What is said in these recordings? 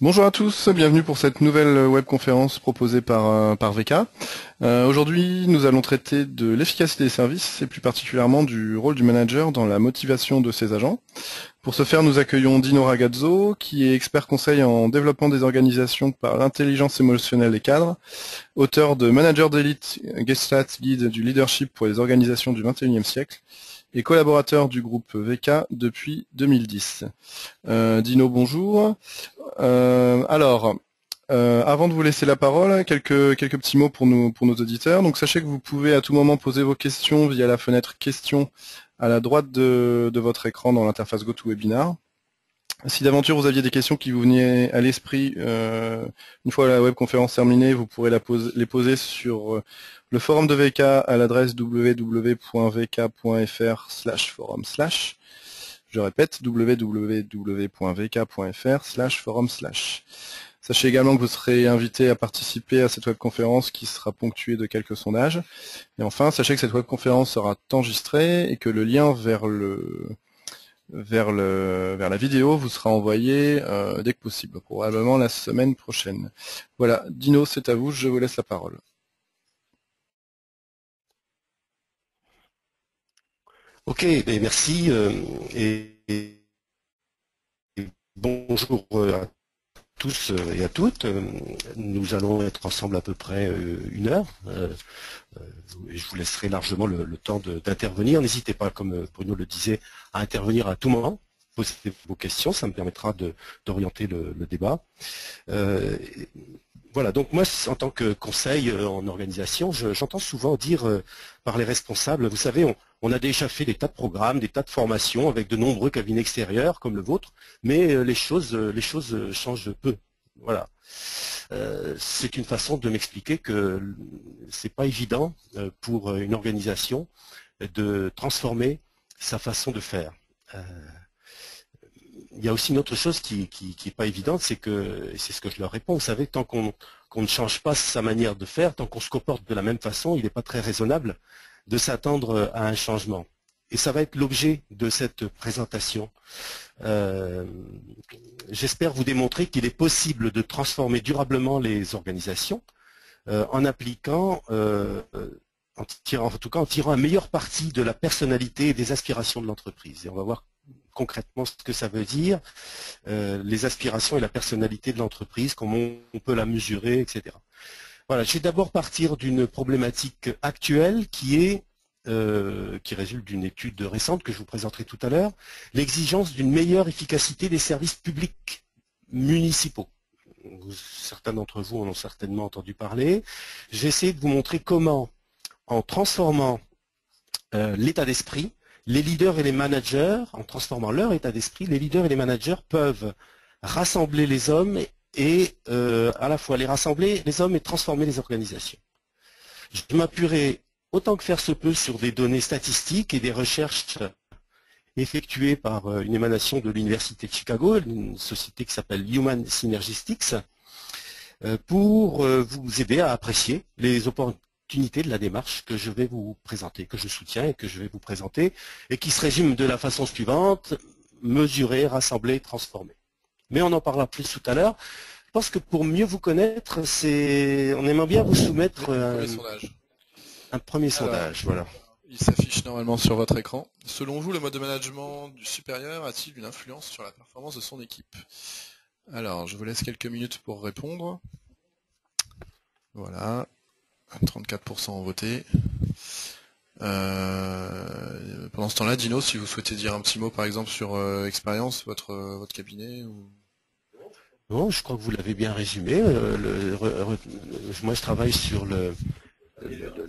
Bonjour à tous, bienvenue pour cette nouvelle webconférence proposée par VK. Aujourd'hui, nous allons traiter de l'efficacité des services et plus particulièrement du rôle du manager dans la motivation de ses agents. Pour ce faire, nous accueillons Dino Ragazzo, qui est expert conseil en développement des organisations par l'intelligence émotionnelle des cadres, auteur de Manager d'élite, Gestalt Guide du leadership pour les organisations du XXIe siècle, et collaborateur du groupe VK depuis 2010. Dino, bonjour. Avant de vous laisser la parole, quelques petits mots pour nos auditeurs. Donc sachez que vous pouvez à tout moment poser vos questions via la fenêtre questions à la droite de votre écran dans l'interface GoToWebinar. Si d'aventure vous aviez des questions qui vous venaient à l'esprit une fois la webconférence terminée, vous pourrez les poser sur le forum de VK à l'adresse www.vk.fr/forum/. Je répète, www.vk.fr/forum/. Sachez également que vous serez invité à participer à cette webconférence qui sera ponctuée de quelques sondages. Et enfin, sachez que cette webconférence sera enregistrée et que le lien vers la vidéo vous sera envoyé dès que possible, probablement la semaine prochaine. Voilà, Dino, c'est à vous, je vous laisse la parole. Ok, merci et bonjour à tous et à toutes. Nous allons être ensemble à peu près une heure. Et je vous laisserai largement le temps d'intervenir. N'hésitez pas, comme Bruno le disait, à intervenir à tout moment. Posez vos questions, ça me permettra d'orienter le débat. Voilà, donc moi, en tant que conseil en organisation, j'entends souvent dire par les responsables, vous savez, on a déjà fait des tas de programmes, des tas de formations avec de nombreux cabinets extérieurs comme le vôtre, mais les choses changent peu. Voilà. C'est une façon de m'expliquer que c'est pas évident pour une organisation de transformer sa façon de faire. Il y a aussi une autre chose qui est pas évidente, c'est que, et c'est ce que je leur réponds, vous savez, tant qu'on ne change pas sa manière de faire, tant qu'on se comporte de la même façon, il n'est pas très raisonnable de s'attendre à un changement. Et ça va être l'objet de cette présentation. J'espère vous démontrer qu'il est possible de transformer durablement les organisations en appliquant, en tirant un meilleur parti de la personnalité et des aspirations de l'entreprise. Et on va voir concrètement ce que ça veut dire, les aspirations et la personnalité de l'entreprise, comment on peut la mesurer, etc. Voilà, je vais d'abord partir d'une problématique actuelle qui résulte d'une étude récente que je vous présenterai tout à l'heure, l'exigence d'une meilleure efficacité des services publics municipaux. Certains d'entre vous en ont certainement entendu parler. Je vais essayer de vous montrer comment, en transformant l'état d'esprit, les leaders et les managers, en transformant leur état d'esprit, les leaders et les managers peuvent rassembler les hommes et à la fois les rassembler, les hommes, et transformer les organisations. Je m'appuierai autant que faire se peut sur des données statistiques et des recherches effectuées par une émanation de l'Université de Chicago, une société qui s'appelle Human Synergistics, pour vous aider à apprécier les opportunités de la démarche que je vais vous présenter, que je soutiens et que je vais vous présenter, et qui se résume de la façon suivante: mesurer, rassembler, transformer. Mais on en parlera plus tout à l'heure. Je pense que pour mieux vous connaître, on aimerait bien vous soumettre un premier sondage. Voilà. Il s'affiche normalement sur votre écran. Selon vous, le mode de management du supérieur a-t-il une influence sur la performance de son équipe? Alors, je vous laisse quelques minutes pour répondre. Voilà, 34% ont voté. Pendant ce temps-là, Dino, si vous souhaitez dire un petit mot par exemple sur expérience, votre cabinet ou... Non, je crois que vous l'avez bien résumé. Moi, je travaille sur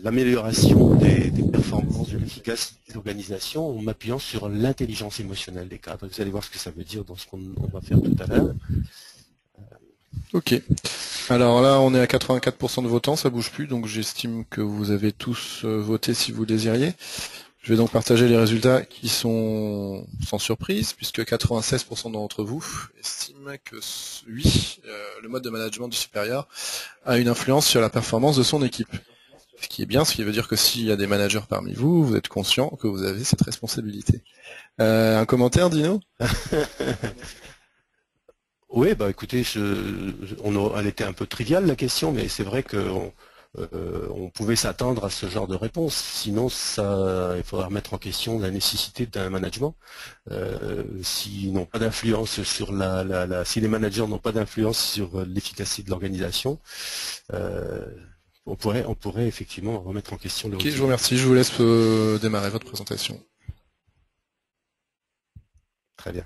l'amélioration des performances, de l'efficacité des organisations en m'appuyant sur l'intelligence émotionnelle des cadres. Vous allez voir ce que ça veut dire dans ce qu'on va faire tout à l'heure. Ok. Alors là, on est à 84% de votants, ça bouge plus, donc j'estime que vous avez tous voté si vous le désiriez. Je vais donc partager les résultats qui sont sans surprise, puisque 96% d'entre vous estiment que oui, le mode de management du supérieur a une influence sur la performance de son équipe. Ce qui est bien, ce qui veut dire que s'il y a des managers parmi vous, vous êtes conscient que vous avez cette responsabilité. Un commentaire, Dino? Oui, bah écoutez, elle était un peu triviale la question, mais c'est vrai qu'on on pouvait s'attendre à ce genre de réponse. Sinon, il faudra remettre en question la nécessité d'un management. S'ils n'ont pas d'influence sur si les managers n'ont pas d'influence sur l'efficacité de l'organisation, on pourrait effectivement remettre en question le Ok, je vous remercie. Je vous laisse démarrer votre présentation. Très bien.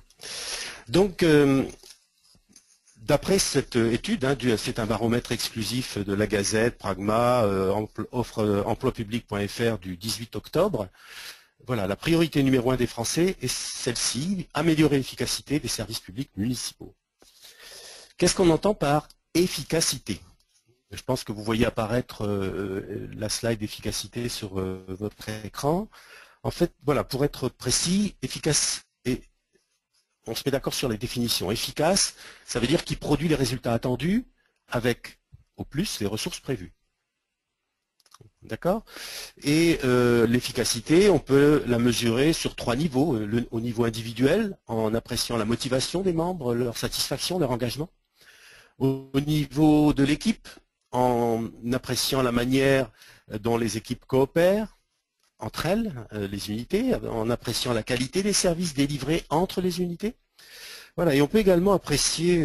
Donc, d'après cette étude, c'est un baromètre exclusif de la Gazette, Pragma, emploipublic.fr du 18 octobre. Voilà, la priorité numéro 1 des Français est celle-ci, améliorer l'efficacité des services publics municipaux. Qu'est-ce qu'on entend par efficacité? Je pense que vous voyez apparaître la slide d'efficacité sur votre écran. En fait, voilà, pour être précis, efficace, et on se met d'accord sur les définitions. Efficace, ça veut dire qu'il produit les résultats attendus avec, au plus, les ressources prévues. D'accord? Et l'efficacité, on peut la mesurer sur 3 niveaux. Au niveau individuel, en appréciant la motivation des membres, leur satisfaction, leur engagement. Au niveau de l'équipe, en appréciant la manière dont les équipes coopèrent entre elles, les unités, en appréciant la qualité des services délivrés entre les unités. Voilà, et on peut également apprécier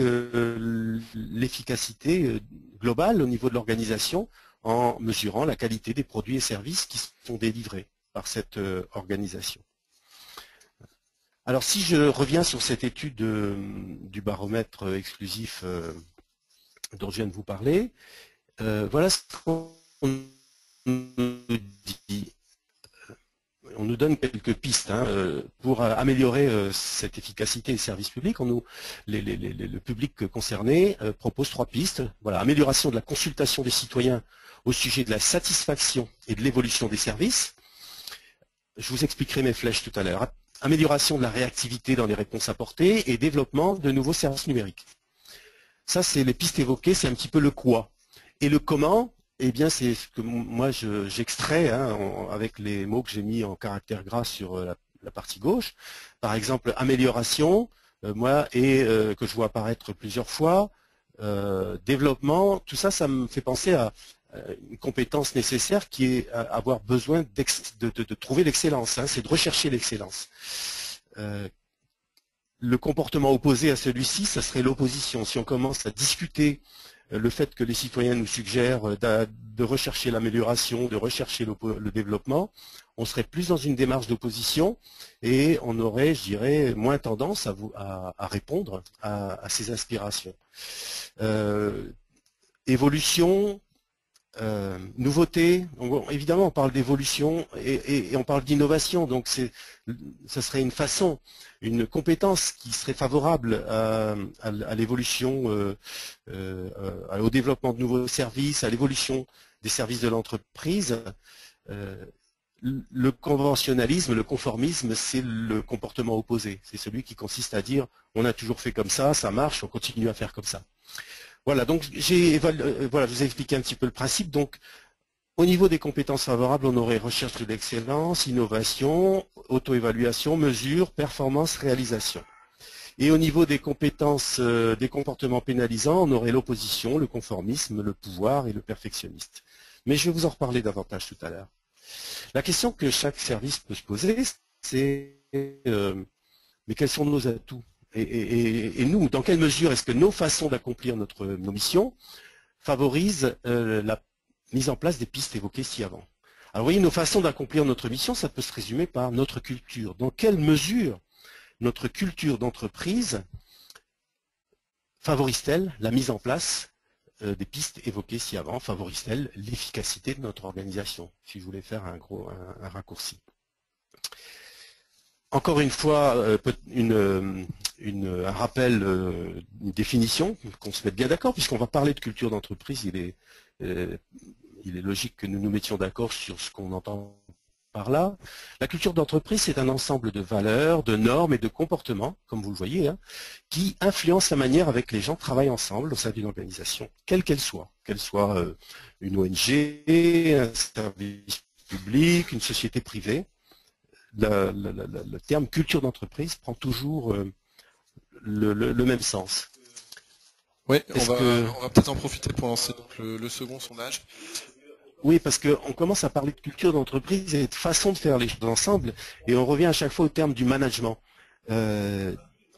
l'efficacité globale au niveau de l'organisation en mesurant la qualité des produits et services qui sont délivrés par cette organisation. Alors si je reviens sur cette étude du baromètre exclusif dont je viens de vous parler, voilà ce qu'on nous dit. On nous donne quelques pistes pour améliorer cette efficacité des services publics. Le public concerné propose 3 pistes. Voilà, amélioration de la consultation des citoyens au sujet de la satisfaction et de l'évolution des services. Je vous expliquerai mes flèches tout à l'heure. Amélioration de la réactivité dans les réponses apportées et développement de nouveaux services numériques. Ça, c'est les pistes évoquées, c'est un petit peu le quoi. Et le comment, eh bien, c'est ce que moi j'extrais avec les mots que j'ai mis en caractère gras sur la partie gauche. Par exemple, amélioration, que je vois apparaître plusieurs fois, développement, tout ça, ça me fait penser à une compétence nécessaire qui est avoir besoin de trouver l'excellence, c'est de rechercher l'excellence. Le comportement opposé à celui-ci, ça serait l'opposition. Si on commence à discuter le fait que les citoyens nous suggèrent de rechercher l'amélioration, de rechercher le développement, on serait plus dans une démarche d'opposition et on aurait, je dirais, moins tendance à répondre à ces aspirations. Évolution, nouveauté, évidemment on parle d'évolution et on parle d'innovation, donc ça serait une façon, une compétence qui serait favorable à l'évolution, au développement de nouveaux services, à l'évolution des services de l'entreprise. Le conventionnalisme, le conformisme, c'est le comportement opposé, c'est celui qui consiste à dire on a toujours fait comme ça marche, on continue à faire comme ça. Voilà, donc je vous ai expliqué un petit peu le principe. Donc, au niveau des compétences favorables, on aurait recherche de l'excellence, innovation, auto-évaluation, mesure, performance, réalisation. Et au niveau des compétences, des comportements pénalisants, on aurait l'opposition, le conformisme, le pouvoir et le perfectionniste. Mais je vais vous en reparler davantage tout à l'heure. La question que chaque service peut se poser, c'est mais quels sont nos atouts ? Et nous, dans quelle mesure est-ce que nos façons d'accomplir nos missions favorisent la mise en place des pistes évoquées ci-avant? Alors vous voyez, nos façons d'accomplir notre mission, ça peut se résumer par notre culture. Dans quelle mesure notre culture d'entreprise favorise-t-elle la mise en place des pistes évoquées ci-avant? Favorise-t-elle l'efficacité de notre organisation? Si je voulais faire un raccourci. Encore une fois, un rappel, une définition, qu'on se mette bien d'accord, puisqu'on va parler de culture d'entreprise, il est logique que nous nous mettions d'accord sur ce qu'on entend par là. La culture d'entreprise, c'est un ensemble de valeurs, de normes et de comportements, comme vous le voyez, qui influencent la manière avec les gens travaillent ensemble au sein d'une organisation, quelle qu'elle soit une ONG, un service public, une société privée. Le terme culture d'entreprise prend toujours le même sens. Oui, on va peut-être en profiter pour lancer donc le second sondage. Oui, parce qu'on commence à parler de culture d'entreprise et de façon de faire les choses ensemble, et on revient à chaque fois au terme du management.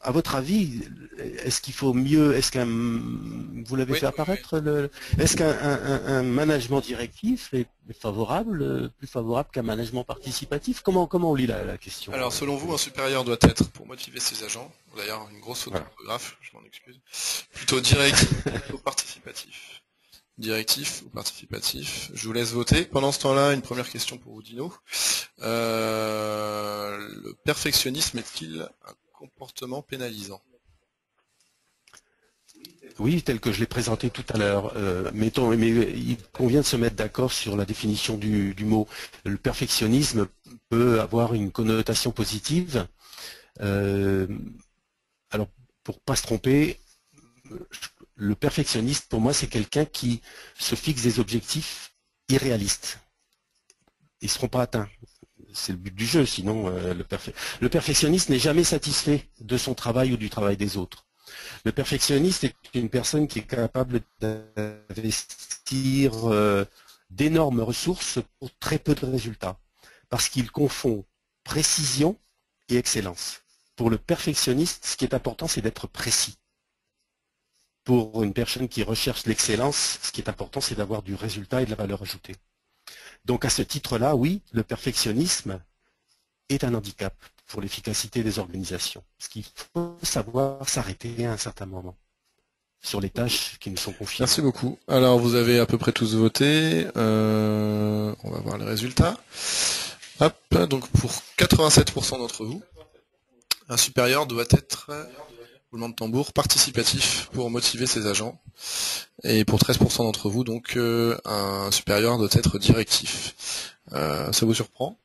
À votre avis, est-ce qu'il faut mieux, vous l'avez fait apparaître, est-ce qu'un management directif est favorable, plus favorable qu'un management participatif? Comment on lit la question? Alors, selon vous, un supérieur doit être, pour motiver ses agents, d'ailleurs une grosse faute d'orthographe, je m'en excuse, plutôt directif ou participatif? Directif ou participatif? Je vous laisse voter. Pendant ce temps-là, une première question pour vous, Dino. Le perfectionnisme est-il un comportement pénalisant? Oui, tel que je l'ai présenté tout à l'heure. Mais il convient de se mettre d'accord sur la définition du mot. Le perfectionnisme peut avoir une connotation positive. Alors, pour pas se tromper, le perfectionniste, pour moi, c'est quelqu'un qui se fixe des objectifs irréalistes. Ils ne seront pas atteints. C'est le but du jeu, sinon le perfectionniste n'est jamais satisfait de son travail ou du travail des autres. Le perfectionniste est une personne qui est capable d'investir d'énormes ressources pour très peu de résultats, parce qu'il confond précision et excellence. Pour le perfectionniste, ce qui est important, c'est d'être précis. Pour une personne qui recherche l'excellence, ce qui est important, c'est d'avoir du résultat et de la valeur ajoutée. Donc à ce titre-là, oui, le perfectionnisme est un handicap pour l'efficacité des organisations. Parce qu'il faut savoir s'arrêter à un certain moment sur les tâches qui nous sont confiées. Merci beaucoup. Alors vous avez à peu près tous voté. On va voir les résultats. Hop, donc pour 87% d'entre vous, un supérieur doit être, roulement de tambour, participatif pour motiver ses agents. Et pour 13% d'entre vous, donc un supérieur doit être directif. Ça vous surprend?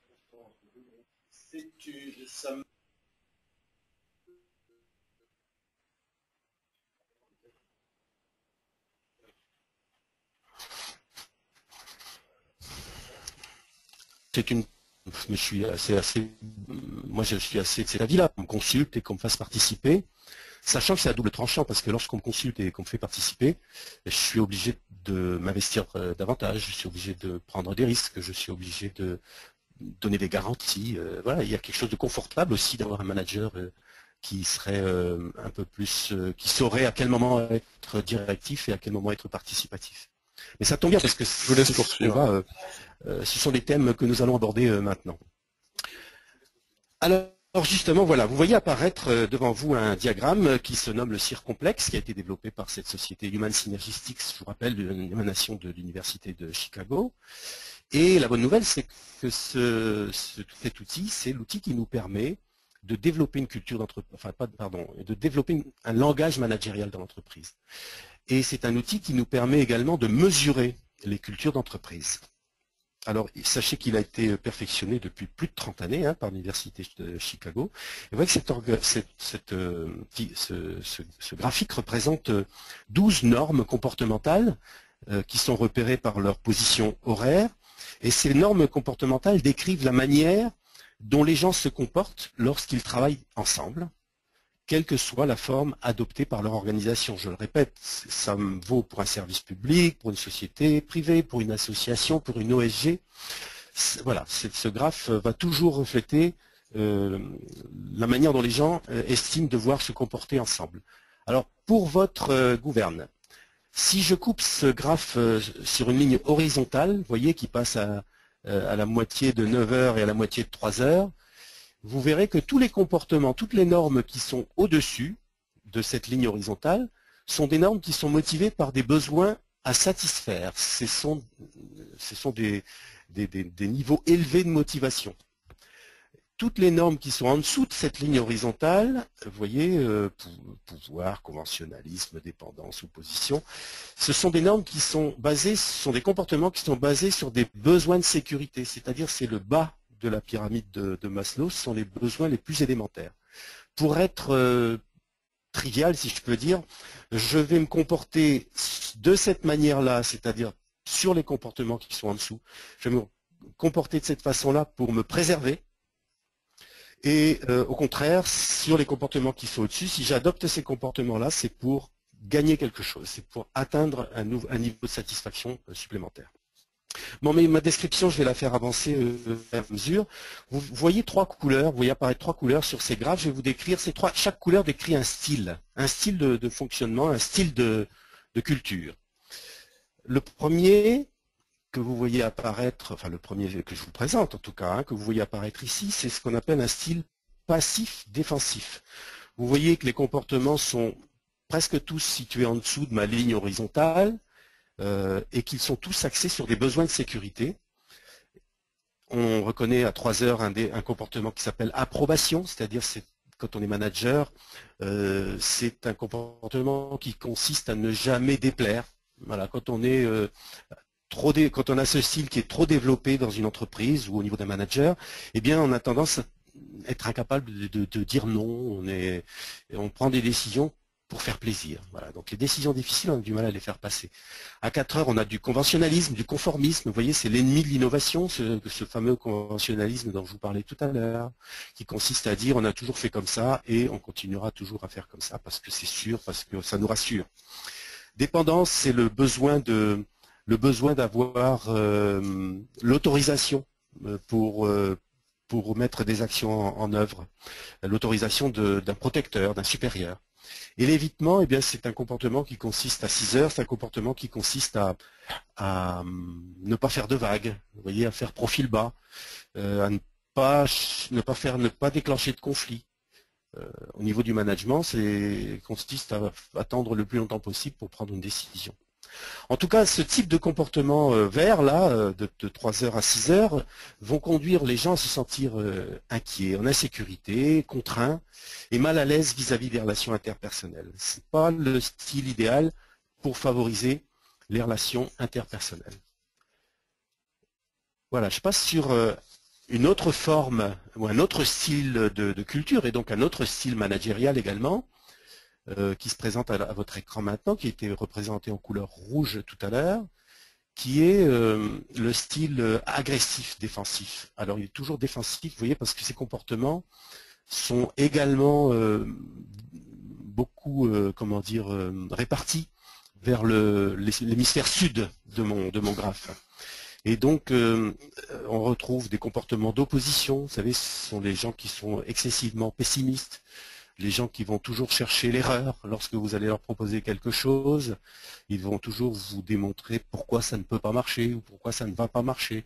Moi je suis assez de cet avis-là, qu'on me consulte et qu'on me fasse participer, sachant que c'est à double tranchant, parce que lorsqu'on me consulte et qu'on me fait participer, je suis obligé de m'investir davantage, je suis obligé de prendre des risques, je suis obligé de donner des garanties. Voilà, il y a quelque chose de confortable aussi d'avoir un manager qui serait un peu plus, qui saurait à quel moment être directif et à quel moment être participatif. Mais ça tombe bien parce que je vous laisse poursuivre. Ce sont des thèmes que nous allons aborder maintenant. Alors justement, voilà, vous voyez apparaître devant vous un diagramme qui se nomme le CIR complexe, qui a été développé par cette société Human Synergistics, je vous rappelle, une émanation de l'université de Chicago. Et la bonne nouvelle, c'est que cet outil, c'est l'outil qui nous permet de développer une culture d'entreprise, de développer un langage managérial dans l'entreprise. Et c'est un outil qui nous permet également de mesurer les cultures d'entreprise. Alors, sachez qu'il a été perfectionné depuis plus de 30 années par l'université de Chicago. Et vous voyez que ce graphique représente 12 normes comportementales qui sont repérées par leur position horaire. Et ces normes comportementales décrivent la manière dont les gens se comportent lorsqu'ils travaillent ensemble, quelle que soit la forme adoptée par leur organisation. Je le répète, ça vaut pour un service public, pour une société privée, pour une association, pour une OSG. Voilà, ce graphe va toujours refléter la manière dont les gens estiment devoir se comporter ensemble. Alors, pour votre gouverne, si je coupe ce graphe sur une ligne horizontale, vous voyez, qui passe à la moitié de 9 heures et à la moitié de 3 heures, vous verrez que tous les comportements, toutes les normes qui sont au-dessus de cette ligne horizontale sont des normes qui sont motivées par des besoins à satisfaire. Ce sont des niveaux élevés de motivation. Toutes les normes qui sont en dessous de cette ligne horizontale, vous voyez, pouvoir, conventionnalisme, dépendance, opposition, ce sont des normes qui sont basées, ce sont des comportements qui sont basés sur des besoins de sécurité, c'est-à-dire c'est le bas de la pyramide de Maslow, ce sont les besoins les plus élémentaires. Pour être trivial, si je peux dire, je vais me comporter de cette manière-là, c'est-à-dire sur les comportements qui sont en dessous, je vais me comporter de cette façon-là pour me préserver, et au contraire, sur les comportements qui sont au-dessus, si j'adopte ces comportements-là, c'est pour gagner quelque chose, c'est pour atteindre un niveau de satisfaction supplémentaire. Bon, mais ma description, je vais la faire avancer à mesure. Vous voyez 3 couleurs, vous voyez apparaître 3 couleurs sur ces graphes. Je vais vous décrire ces 3. Chaque couleur décrit un style de fonctionnement, un style de culture. Le premier que vous voyez apparaître, enfin le premier que je vous présente en tout cas, hein, que vous voyez apparaître ici, c'est ce qu'on appelle un style passif-défensif. Vous voyez que les comportements sont presque tous situés en dessous de ma ligne horizontale, et qu'ils sont tous axés sur des besoins de sécurité. On reconnaît à 3 heures un comportement qui s'appelle approbation, c'est-à-dire quand on est manager, c'est un comportement qui consiste à ne jamais déplaire. Voilà, quand on est quand on a ce style qui est trop développé dans une entreprise ou au niveau d'un manager, eh bien on a tendance à être incapable de dire non, on prend des décisions pour faire plaisir. Voilà. Donc les décisions difficiles, on a du mal à les faire passer. À 4 heures, on a du conventionnalisme, du conformisme. Vous voyez, c'est l'ennemi de l'innovation, ce fameux conventionnalisme dont je vous parlais tout à l'heure, qui consiste à dire on a toujours fait comme ça et on continuera toujours à faire comme ça parce que c'est sûr, parce que ça nous rassure. Dépendance, c'est le besoin d'avoir l'autorisation pour mettre des actions en œuvre, l'autorisation d'un protecteur, d'un supérieur. Et l'évitement, eh bien, c'est un comportement qui consiste à 6 heures, c'est un comportement qui consiste à ne pas faire de vagues, vous voyez, à faire profil bas, à ne pas déclencher de conflit. Au niveau du management, consiste à attendre le plus longtemps possible pour prendre une décision. En tout cas, ce type de comportement vert, là, de 3 heures à 6 heures, vont conduire les gens à se sentir inquiets, en insécurité, contraints et mal à l'aise vis-à-vis des relations interpersonnelles. Ce n'est pas le style idéal pour favoriser les relations interpersonnelles. Voilà, je passe sur une autre forme ou un autre style de culture et donc un autre style managérial également, qui se présente à votre écran maintenant, qui a été représenté en couleur rouge tout à l'heure, qui est le style agressif-défensif. Alors il est toujours défensif, vous voyez, parce que ces comportements sont également beaucoup, répartis vers l'hémisphère sud de mon graphe. Et donc, on retrouve des comportements d'opposition. Vous savez, ce sont les gens qui sont excessivement pessimistes, les gens qui vont toujours chercher l'erreur lorsque vous allez leur proposer quelque chose. Ils vont toujours vous démontrer pourquoi ça ne peut pas marcher ou pourquoi ça ne va pas marcher.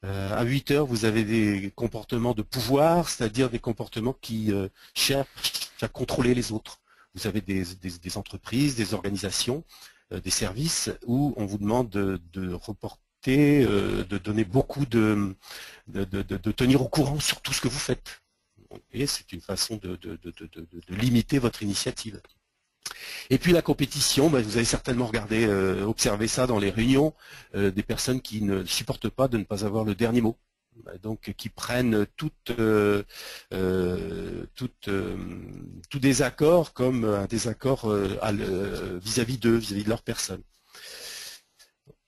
À 8 heures, vous avez des comportements de pouvoir, c'est-à-dire des comportements qui cherchent à contrôler les autres. Vous avez des entreprises, des organisations, des services où on vous demande de reporter, de donner beaucoup de tenir au courant sur tout ce que vous faites. Et c'est une façon de limiter votre initiative. Et puis la compétition, vous avez certainement observé ça dans les réunions, des personnes qui ne supportent pas de ne pas avoir le dernier mot, donc qui prennent tout désaccord comme un désaccord vis-à-vis d'eux, vis-à-vis de leur personne.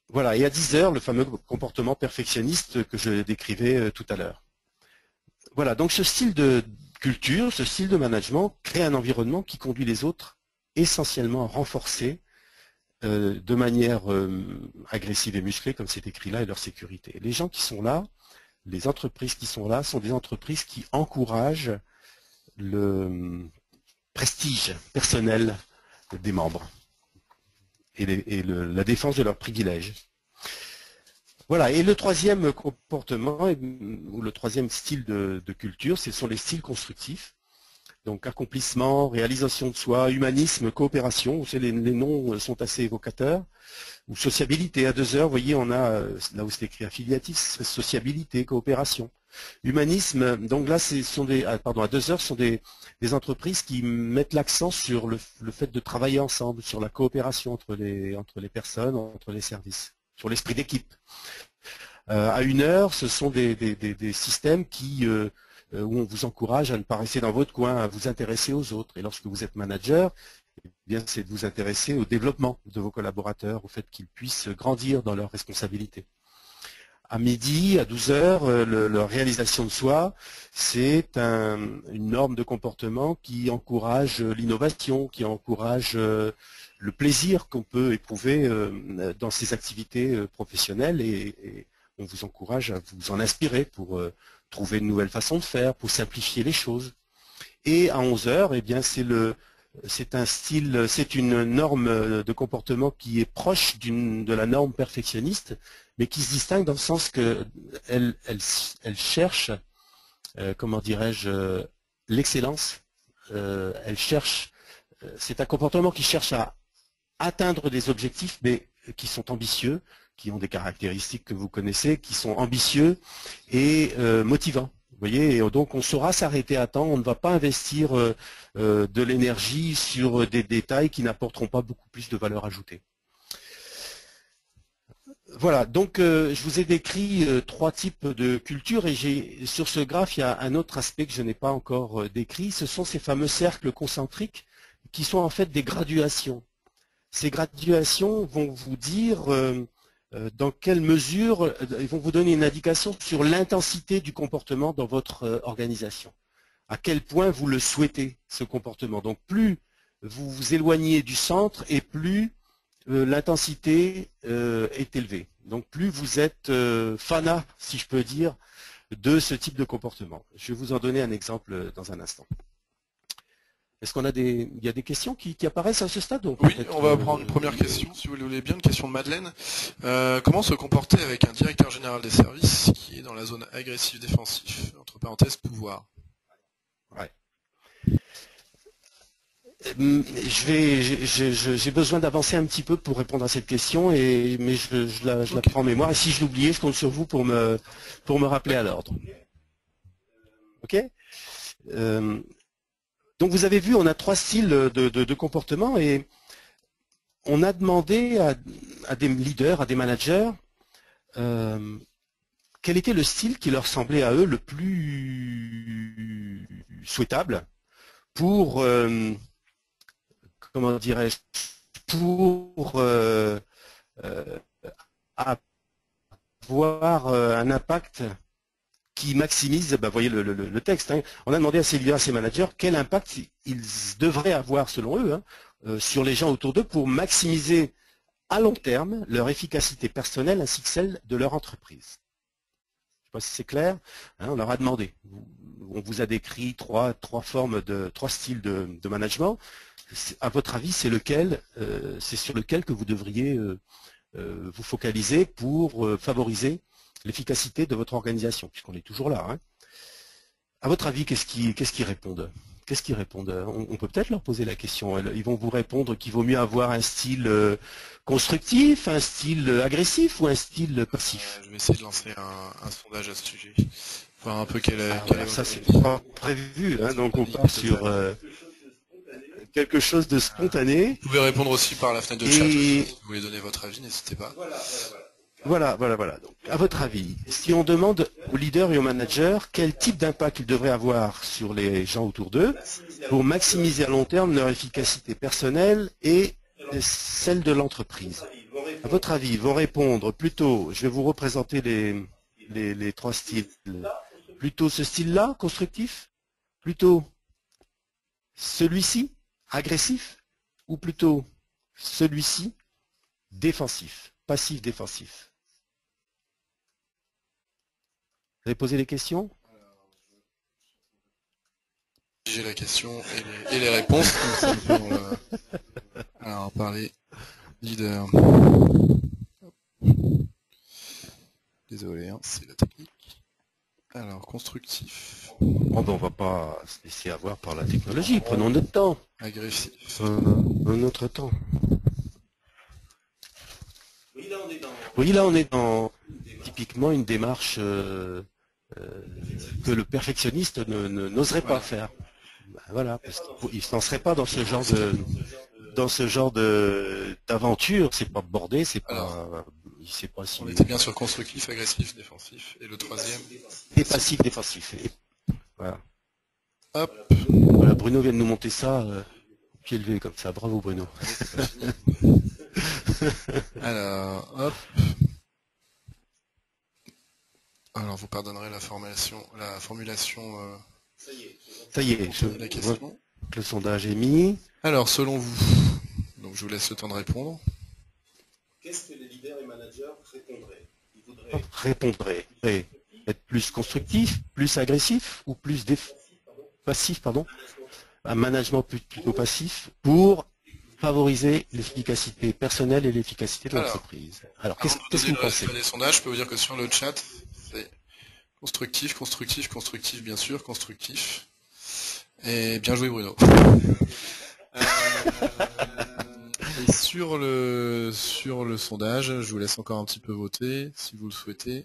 Voilà, et à 10 heures, le fameux comportement perfectionniste que je décrivais tout à l'heure. Voilà, donc ce style de culture, ce style de management crée un environnement qui conduit les autres essentiellement à renforcer de manière agressive et musclée, comme c'est écrit là, et leur sécurité. Les gens qui sont là, les entreprises qui sont là, sont des entreprises qui encouragent le prestige personnel des membres et la défense de leurs privilèges. Voilà, et le troisième comportement, ou le troisième style de culture, ce sont les styles constructifs. Donc accomplissement, réalisation de soi, humanisme, coopération, vous savez, les noms sont assez évocateurs. Ou sociabilité, à 2 heures, vous voyez, on a, là où c'est écrit affiliatif, sociabilité, coopération. Humanisme, donc là, à 2 heures, ce sont des entreprises qui mettent l'accent sur le fait de travailler ensemble, sur la coopération entre les personnes, entre les services, sur l'esprit d'équipe. À 1 heure, ce sont des systèmes où on vous encourage à ne pas rester dans votre coin, à vous intéresser aux autres. Et lorsque vous êtes manager, eh bien, c'est de vous intéresser au développement de vos collaborateurs, au fait qu'ils puissent grandir dans leurs responsabilités. À midi, à 12 heures, la réalisation de soi, c'est une norme de comportement qui encourage l'innovation, qui encourage le plaisir qu'on peut éprouver dans ces activités professionnelles et on vous encourage à vous en inspirer pour trouver une nouvelle façon de faire, pour simplifier les choses. Et à 11 heures, eh bien, c'est une norme de comportement qui est proche de la norme perfectionniste, mais qui se distingue dans le sens qu'elle cherche, comment dirais-je, l'excellence. C'est un comportement qui cherche à atteindre des objectifs, mais qui sont ambitieux, qui ont des caractéristiques que vous connaissez, qui sont ambitieux et motivants. Vous voyez, et donc on saura s'arrêter à temps, on ne va pas investir de l'énergie sur des détails qui n'apporteront pas beaucoup plus de valeur ajoutée. Voilà, donc je vous ai décrit 3 types de cultures et sur ce graphe, il y a un autre aspect que je n'ai pas encore décrit, ce sont ces fameux cercles concentriques qui sont en fait des graduations. Ces graduations vont vous dire dans quelle mesure, ils vont vous donner une indication sur l'intensité du comportement dans votre organisation. À quel point vous le souhaitez, ce comportement. Donc plus vous vous éloignez du centre et plus l'intensité est élevée. Donc plus vous êtes fanat, si je peux dire, de ce type de comportement. Je vais vous en donner un exemple dans un instant. Est-ce qu'on a il y a des questions qui apparaissent à ce stade? Oui, on va prendre une première question, si vous le voulez bien, une question de Madeleine. Comment se comporter avec un directeur général des services qui est dans la zone agressif-défensif, entre parenthèses, pouvoir? Ouais. J'ai besoin d'avancer un petit peu pour répondre à cette question, mais je la prends en mémoire. Et si je l'oubliais, je compte sur vous pour me rappeler à l'ordre. Ok. Donc vous avez vu, on a 3 styles de comportement et on a demandé à des leaders, à des managers, quel était le style qui leur semblait à eux le plus souhaitable pour, comment dirais-je, pour avoir un impact qui maximise, vous voyez le texte, hein. On a demandé à ces leaders, à ces managers, quel impact ils devraient avoir, selon eux, sur les gens autour d'eux pour maximiser à long terme leur efficacité personnelle ainsi que celle de leur entreprise. Je ne sais pas si c'est clair, hein, on leur a demandé. On vous a décrit trois styles de management. À votre avis, c'est sur lequel que vous devriez vous focaliser pour favoriser l'efficacité de votre organisation, puisqu'on est toujours là. Hein. À votre avis, qu'est-ce qu'ils répondent? Qu'est-ce qu'ils répondent? On peut peut-être leur poser la question. Ils vont vous répondre qu'il vaut mieux avoir un style constructif, un style agressif ou un style passif. Je vais essayer de lancer un sondage à ce sujet. Voir un peu quel est... Ça, c'est pas prévu. Hein, donc on part sur quelque chose de spontané. Vous pouvez répondre aussi par la fenêtre de chat. Si vous voulez donner votre avis, n'hésitez pas. Voilà. Donc, à votre avis, si on demande aux leaders et aux managers quel type d'impact ils devraient avoir sur les gens autour d'eux pour maximiser à long terme leur efficacité personnelle et celle de l'entreprise. À votre avis, ils vont répondre plutôt, je vais vous représenter les 3 styles, plutôt ce style-là, constructif, plutôt celui-ci, agressif, ou plutôt celui-ci, défensif, passif-défensif. Vous avez posé des questions? J'ai la question et les réponses. Alors, parler leader. Désolé, hein, c'est la technique. Alors, constructif. Bon, ben, on va pas se laisser avoir par la technologie. Prenons notre temps. Agressif. Notre temps. Oui, là, on est dans typiquement une démarche que le perfectionniste n'oserait pas faire. Ben, voilà, parce qu'il n'en serait pas dans ce genre d'aventure. C'est pas bordé, c'est pas. Il sait pas si. On était bien sur constructif, agressif, défensif. Et le troisième. Et passif, défensif. Voilà. Hop. Voilà, Bruno vient de nous monter ça pied levé comme ça. Bravo Bruno. Alors, hop. pardonnerez la formulation. Ça y est, de la question. Le sondage est mis. Alors, selon vous, donc je vous laisse le temps de répondre. Qu'est-ce que les leaders et managers répondraient? Ils Répondrait. Être plus constructif, plus agressif ou plus passif, pardon. Un management plutôt passif pour favoriser l'efficacité personnelle et l'efficacité de l'entreprise. Alors, qu'est-ce que vous pensez? Des sondages, je peux vous dire que sur le chat, c'est constructif, constructif, constructif, bien sûr, constructif. Et bien joué, Bruno. Et sur le sondage, je vous laisse encore un petit peu voter, si vous le souhaitez.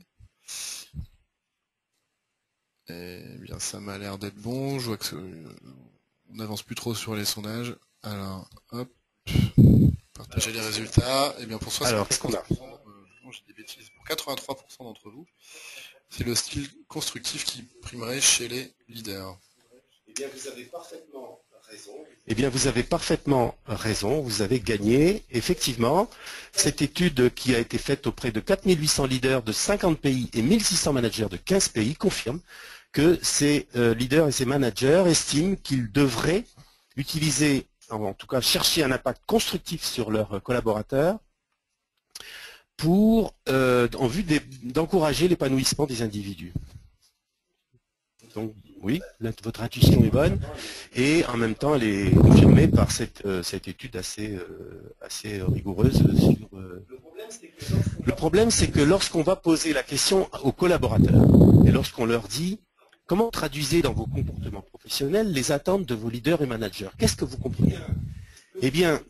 Eh bien, ça m'a l'air d'être bon. Je vois que on n'avance plus trop sur les sondages. Alors, hop, partager les résultats. Et bien, pour 60%, alors, qu'est-ce qu'on a? Non, j'ai des bêtises. Pour 83% d'entre vous, c'est le style constructif qui primerait chez les leaders. Eh bien, vous avez parfaitement raison. Eh bien, vous avez parfaitement raison, vous avez gagné. Effectivement, cette étude qui a été faite auprès de 4800 leaders de 50 pays et 1600 managers de 15 pays confirme que ces leaders et ces managers estiment qu'ils devraient utiliser, en tout cas chercher un impact constructif sur leurs collaborateurs en vue d'encourager l'épanouissement des individus. Donc, oui, votre intuition est bonne et en même temps elle est confirmée par cette étude assez rigoureuse sur. Le problème c'est que lorsqu'on va poser la question aux collaborateurs et lorsqu'on leur dit comment traduisez dans vos comportements professionnels les attentes de vos leaders et managers, qu'est-ce que vous comprenez? Eh bien,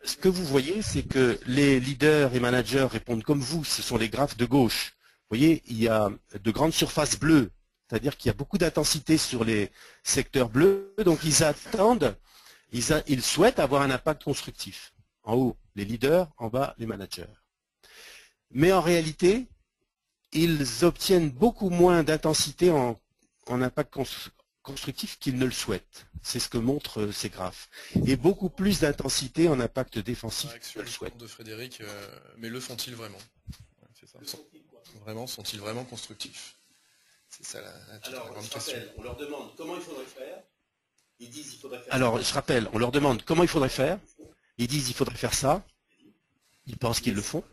ce que vous voyez, c'est que les leaders et managers répondent comme vous, ce sont les graphes de gauche. Vous voyez, il y a de grandes surfaces bleues. C'est-à-dire qu'il y a beaucoup d'intensité sur les secteurs bleus, donc ils souhaitent avoir un impact constructif. En haut, les leaders, en bas, les managers. Mais en réalité, ils obtiennent beaucoup moins d'intensité en impact constructif qu'ils ne le souhaitent. C'est ce que montrent ces graphes. Et beaucoup plus d'intensité en impact défensif qu'ils ne le souhaitent. De Frédéric, mais le font-ils vraiment? C'est ça. Sont-ils vraiment constructifs? C'est ça la grande question. On leur demande comment il faudrait faire. Ils disent il faudrait faire. Alors, je rappelle, on leur demande comment il faudrait faire. Ils disent il faudrait faire ça. Ils pensent qu'ils le font.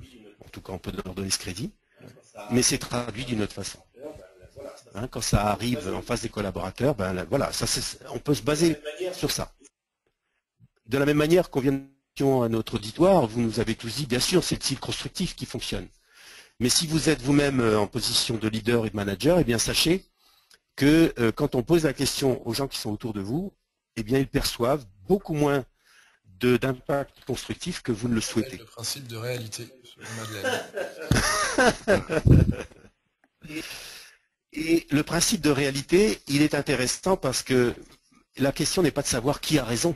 En tout cas, on peut leur donner ce crédit. Mais c'est traduit d'une autre façon. Hein, quand ça arrive en face des collaborateurs, ben voilà, on peut se baser sur ça. De la même manière qu'on vient à notre auditoire, vous nous avez tous dit, bien sûr, c'est le style constructif qui fonctionne. Mais si vous êtes vous-même en position de leader et de manager, eh bien sachez que quand on pose la question aux gens qui sont autour de vous, eh bien ils perçoivent beaucoup moins d'impact constructif que vous ne le souhaitez. Le principe de réalité, Madeleine. Et le principe de réalité, il est intéressant parce que la question n'est pas de savoir qui a raison.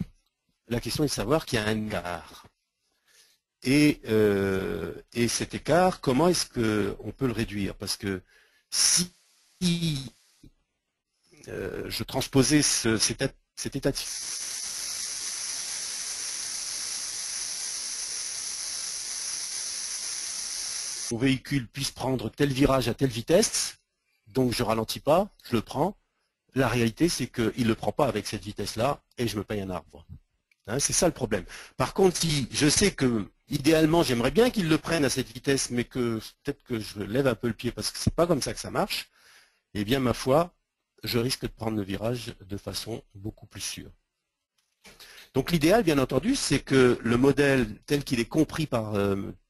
La question est de savoir qu'il y a un écart. Et cet écart, comment est-ce qu'on peut le réduire? Parce que si je transposais cet état de mon véhicule puisse prendre tel virage à telle vitesse, donc je ralentis pas, je le prends. La réalité, c'est qu'il ne le prend pas avec cette vitesse-là et je me paye un arbre. Hein, c'est ça le problème. Par contre, si je sais que idéalement, j'aimerais bien qu'il le prenne à cette vitesse, mais que peut-être que je lève un peu le pied parce que c'est pas comme ça que ça marche, eh bien, ma foi, je risque de prendre le virage de façon beaucoup plus sûre. Donc l'idéal, bien entendu, c'est que le modèle tel qu'il est compris par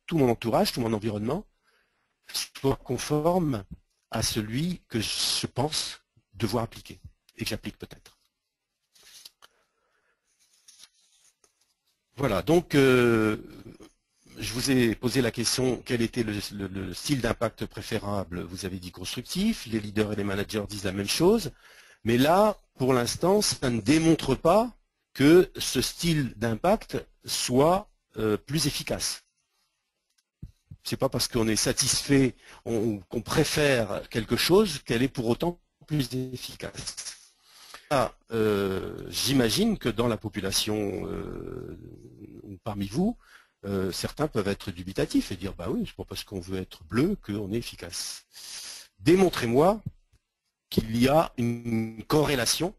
tout mon entourage, tout mon environnement, soit conforme à celui que je pense devoir appliquer et que j'applique peut-être. Voilà, donc je vous ai posé la question, quel était le style d'impact préférable? Vous avez dit constructif, les leaders et les managers disent la même chose, mais là, pour l'instant, ça ne démontre pas que ce style d'impact soit plus efficace. C'est pas parce qu'on est satisfait, qu'on préfère quelque chose qu'elle est pour autant plus efficace. J'imagine que dans la population ou parmi vous, certains peuvent être dubitatifs et dire bah oui, c'est pas parce qu'on veut être bleu qu'on est efficace. démontrez-moi qu'il y a une corrélation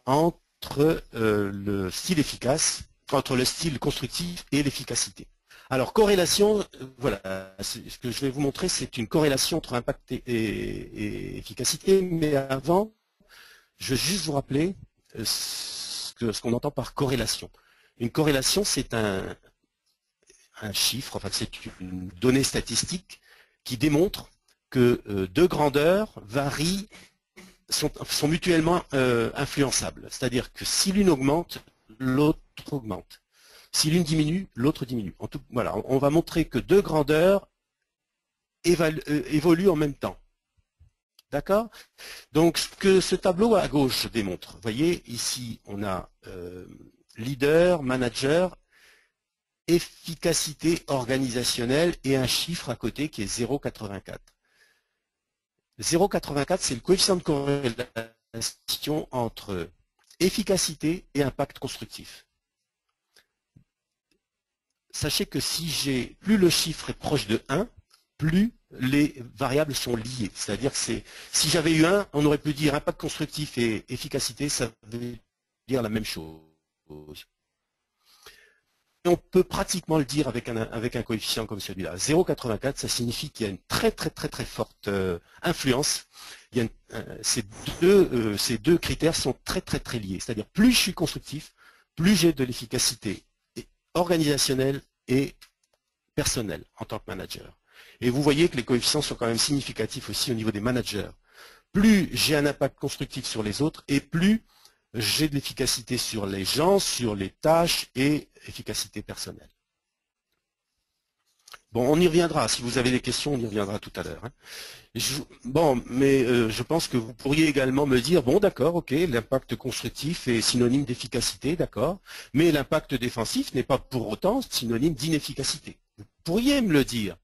entre le style efficace, entre le style constructif et l'efficacité. Alors, corrélation, voilà, ce que je vais vous montrer, c'est une corrélation entre impact et efficacité, mais avant, je veux juste vous rappeler ce qu'on entend par corrélation. Une corrélation, c'est un chiffre, enfin c'est une donnée statistique qui démontre que deux grandeurs varient, sont mutuellement influençables. C'est-à-dire que si l'une augmente, l'autre augmente. Si l'une diminue, l'autre diminue. Voilà, on va montrer que deux grandeurs évoluent en même temps. D'accord? Donc, ce que ce tableau à gauche démontre, vous voyez, ici, on a leader, manager, efficacité organisationnelle et un chiffre à côté qui est 0,84. 0,84, c'est le coefficient de corrélation entre efficacité et impact constructif. Sachez que si plus le chiffre est proche de 1, plus les variables sont liées. C'est-à-dire que si j'avais eu 1, on aurait pu dire impact constructif et efficacité, ça veut dire la même chose. Et on peut pratiquement le dire avec un coefficient comme celui-là. 0,84, ça signifie qu'il y a une très forte influence. Ces deux critères sont très liés. C'est-à-dire plus je suis constructif, plus j'ai de l'efficacité organisationnelle et personnelle en tant que manager. Et vous voyez que les coefficients sont quand même significatifs aussi au niveau des managers. Plus j'ai un impact constructif sur les autres et plus j'ai de l'efficacité sur les gens, sur les tâches et efficacité personnelle. Bon, on y reviendra. Si vous avez des questions, on y reviendra tout à l'heure. Je pense que vous pourriez également me dire, bon d'accord, ok, l'impact constructif est synonyme d'efficacité, d'accord, mais l'impact défensif n'est pas pour autant synonyme d'inefficacité. Vous pourriez me le dire.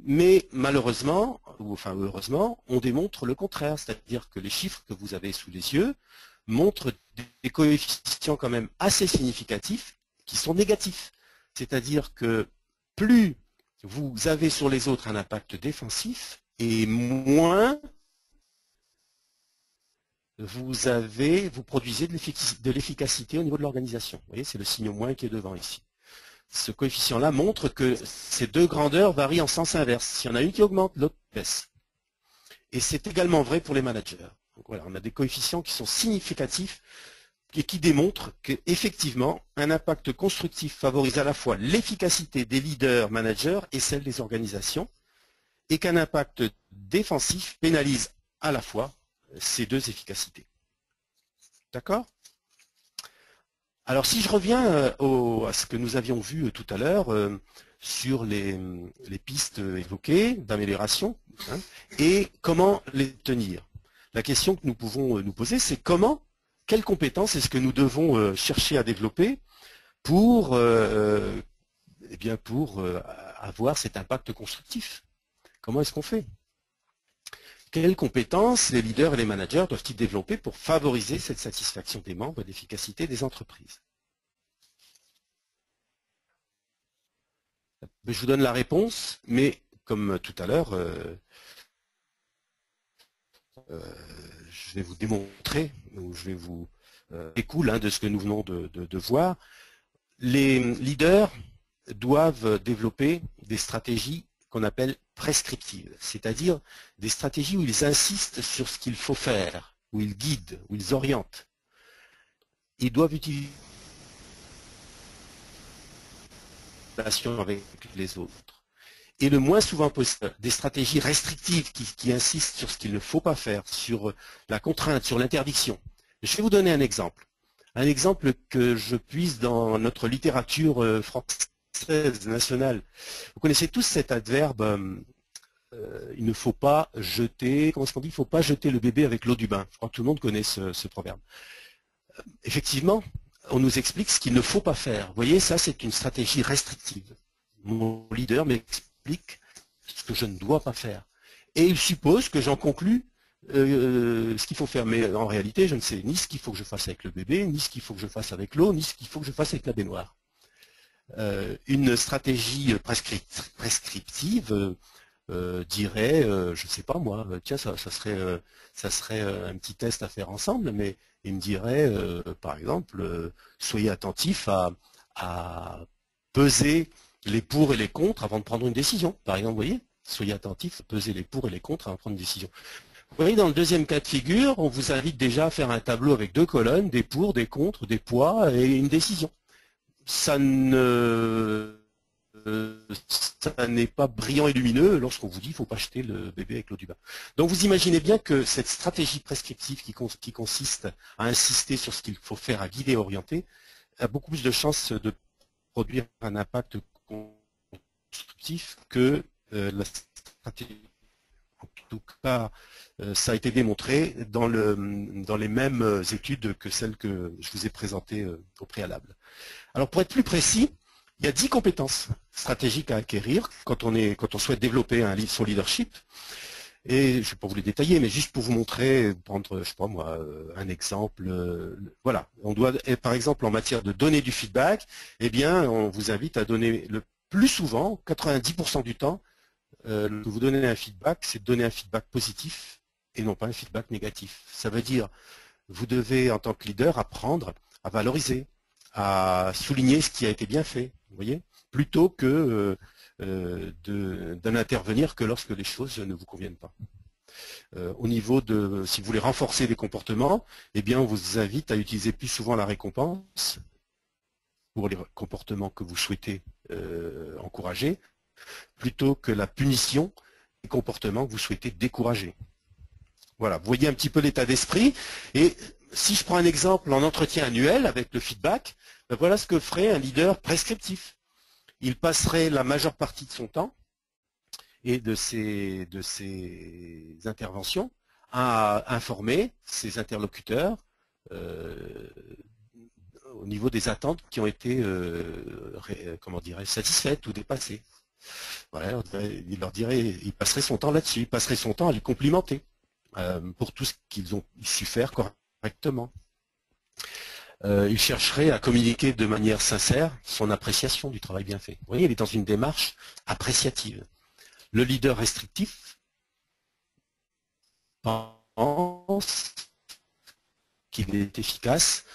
Mais malheureusement, ou enfin heureusement, on démontre le contraire, c'est-à-dire que les chiffres que vous avez sous les yeux montrent des coefficients quand même assez significatifs qui sont négatifs. C'est-à-dire que plus vous avez sur les autres un impact défensif et moins vous produisez de l'efficacité au niveau de l'organisation. Vous voyez, c'est le signe moins qui est devant ici. Ce coefficient-là montre que ces deux grandeurs varient en sens inverse. S'il y en a une qui augmente, l'autre baisse. Et c'est également vrai pour les managers. Donc voilà, on a des coefficients qui sont significatifs et qui démontrent qu'effectivement, un impact constructif favorise à la fois l'efficacité des leaders managers et celle des organisations, et qu'un impact défensif pénalise à la fois ces deux efficacités. D'accord ? Alors si je reviens à ce que nous avions vu tout à l'heure sur les pistes évoquées d'amélioration et comment les tenir. La question que nous pouvons nous poser, c'est quelles compétences est-ce que nous devons chercher à développer pour avoir cet impact constructif? Comment est-ce qu'on fait? Quelles compétences les leaders et les managers doivent-ils développer pour favoriser cette satisfaction des membres et l'efficacité des entreprises? Je vous donne la réponse, mais comme tout à l'heure, je vais vous démontrer, ou je vais vous découle de ce que nous venons de voir. Les leaders doivent développer des stratégies qu'on appelle prescriptives, c'est-à-dire des stratégies où ils insistent sur ce qu'il faut faire, où ils guident, où ils orientent. Ils doivent utiliser la relation avec les autres. Et le moins souvent possible, des stratégies restrictives qui insistent sur ce qu'il ne faut pas faire, sur la contrainte, sur l'interdiction. Je vais vous donner un exemple. Un exemple que je puise dans notre littérature française nationale. Vous connaissez tous cet adverbe il ne faut pas jeter, comment est-ce qu'on dit? Il ne faut pas jeter le bébé avec l'eau du bain. Je crois que tout le monde connaît ce proverbe. Effectivement, on nous explique ce qu'il ne faut pas faire. Vous voyez, ça c'est une stratégie restrictive. Mon leader m'explique ce que je ne dois pas faire. Et il suppose que j'en conclus ce qu'il faut faire. Mais en réalité, je ne sais ni ce qu'il faut que je fasse avec le bébé, ni ce qu'il faut que je fasse avec l'eau, ni ce qu'il faut que je fasse avec la baignoire. Une stratégie prescriptive dirait, je ne sais pas moi, tiens, ça serait un petit test à faire ensemble, mais il me dirait, par exemple, soyez attentifs à peser les pour et les contre avant de prendre une décision. Par exemple, vous voyez, soyez attentifs à peser les pour et les contre avant de prendre une décision. Vous voyez, dans le deuxième cas de figure, on vous invite déjà à faire un tableau avec 2 colonnes, des pour, des contre, des poids et une décision. Ça n'est pas brillant et lumineux lorsqu'on vous dit qu'il ne faut pas jeter le bébé avec l'eau du bain. Donc vous imaginez bien que cette stratégie prescriptive qui consiste à insister sur ce qu'il faut faire, à guider et orienter, a beaucoup plus de chances de produire un impact constructif que la stratégie. En tout cas, ça a été démontré dans les mêmes études que celles que je vous ai présentées au préalable. Alors pour être plus précis, il y a 10 compétences stratégiques à acquérir quand on souhaite développer son leadership. Et je ne vais pas vous les détailler, mais juste pour vous montrer, prendre, je sais pas moi, un exemple. Voilà, on doit, par exemple, en matière de donner du feedback, eh bien, on vous invite à donner le plus souvent, 90% du temps, que vous donnez un feedback, c'est de donner un feedback positif et non pas un feedback négatif. Ça veut dire, vous devez, en tant que leader, apprendre à valoriser, à souligner ce qui a été bien fait, vous voyez, plutôt que de n'intervenir que lorsque les choses ne vous conviennent pas. Au niveau de, si vous voulez renforcer les comportements, eh bien, on vous invite à utiliser plus souvent la récompense pour les comportements que vous souhaitez encourager, plutôt que la punition des comportements que vous souhaitez décourager. Voilà, vous voyez un petit peu l'état d'esprit. Et si je prends un exemple en entretien annuel avec le feedback, ben voilà ce que ferait un leader prescriptif. Il passerait la majeure partie de son temps et de ses interventions à informer ses interlocuteurs au niveau des attentes qui ont été comment dirais-je, satisfaites ou dépassées. Voilà, il leur dirait, il passerait son temps là-dessus, il passerait son temps à les complimenter pour tout ce qu'ils ont su faire correctement. Il chercherait à communiquer de manière sincère son appréciation du travail bien fait. Vous voyez, il est dans une démarche appréciative. Le leader restrictif pense qu'il est efficace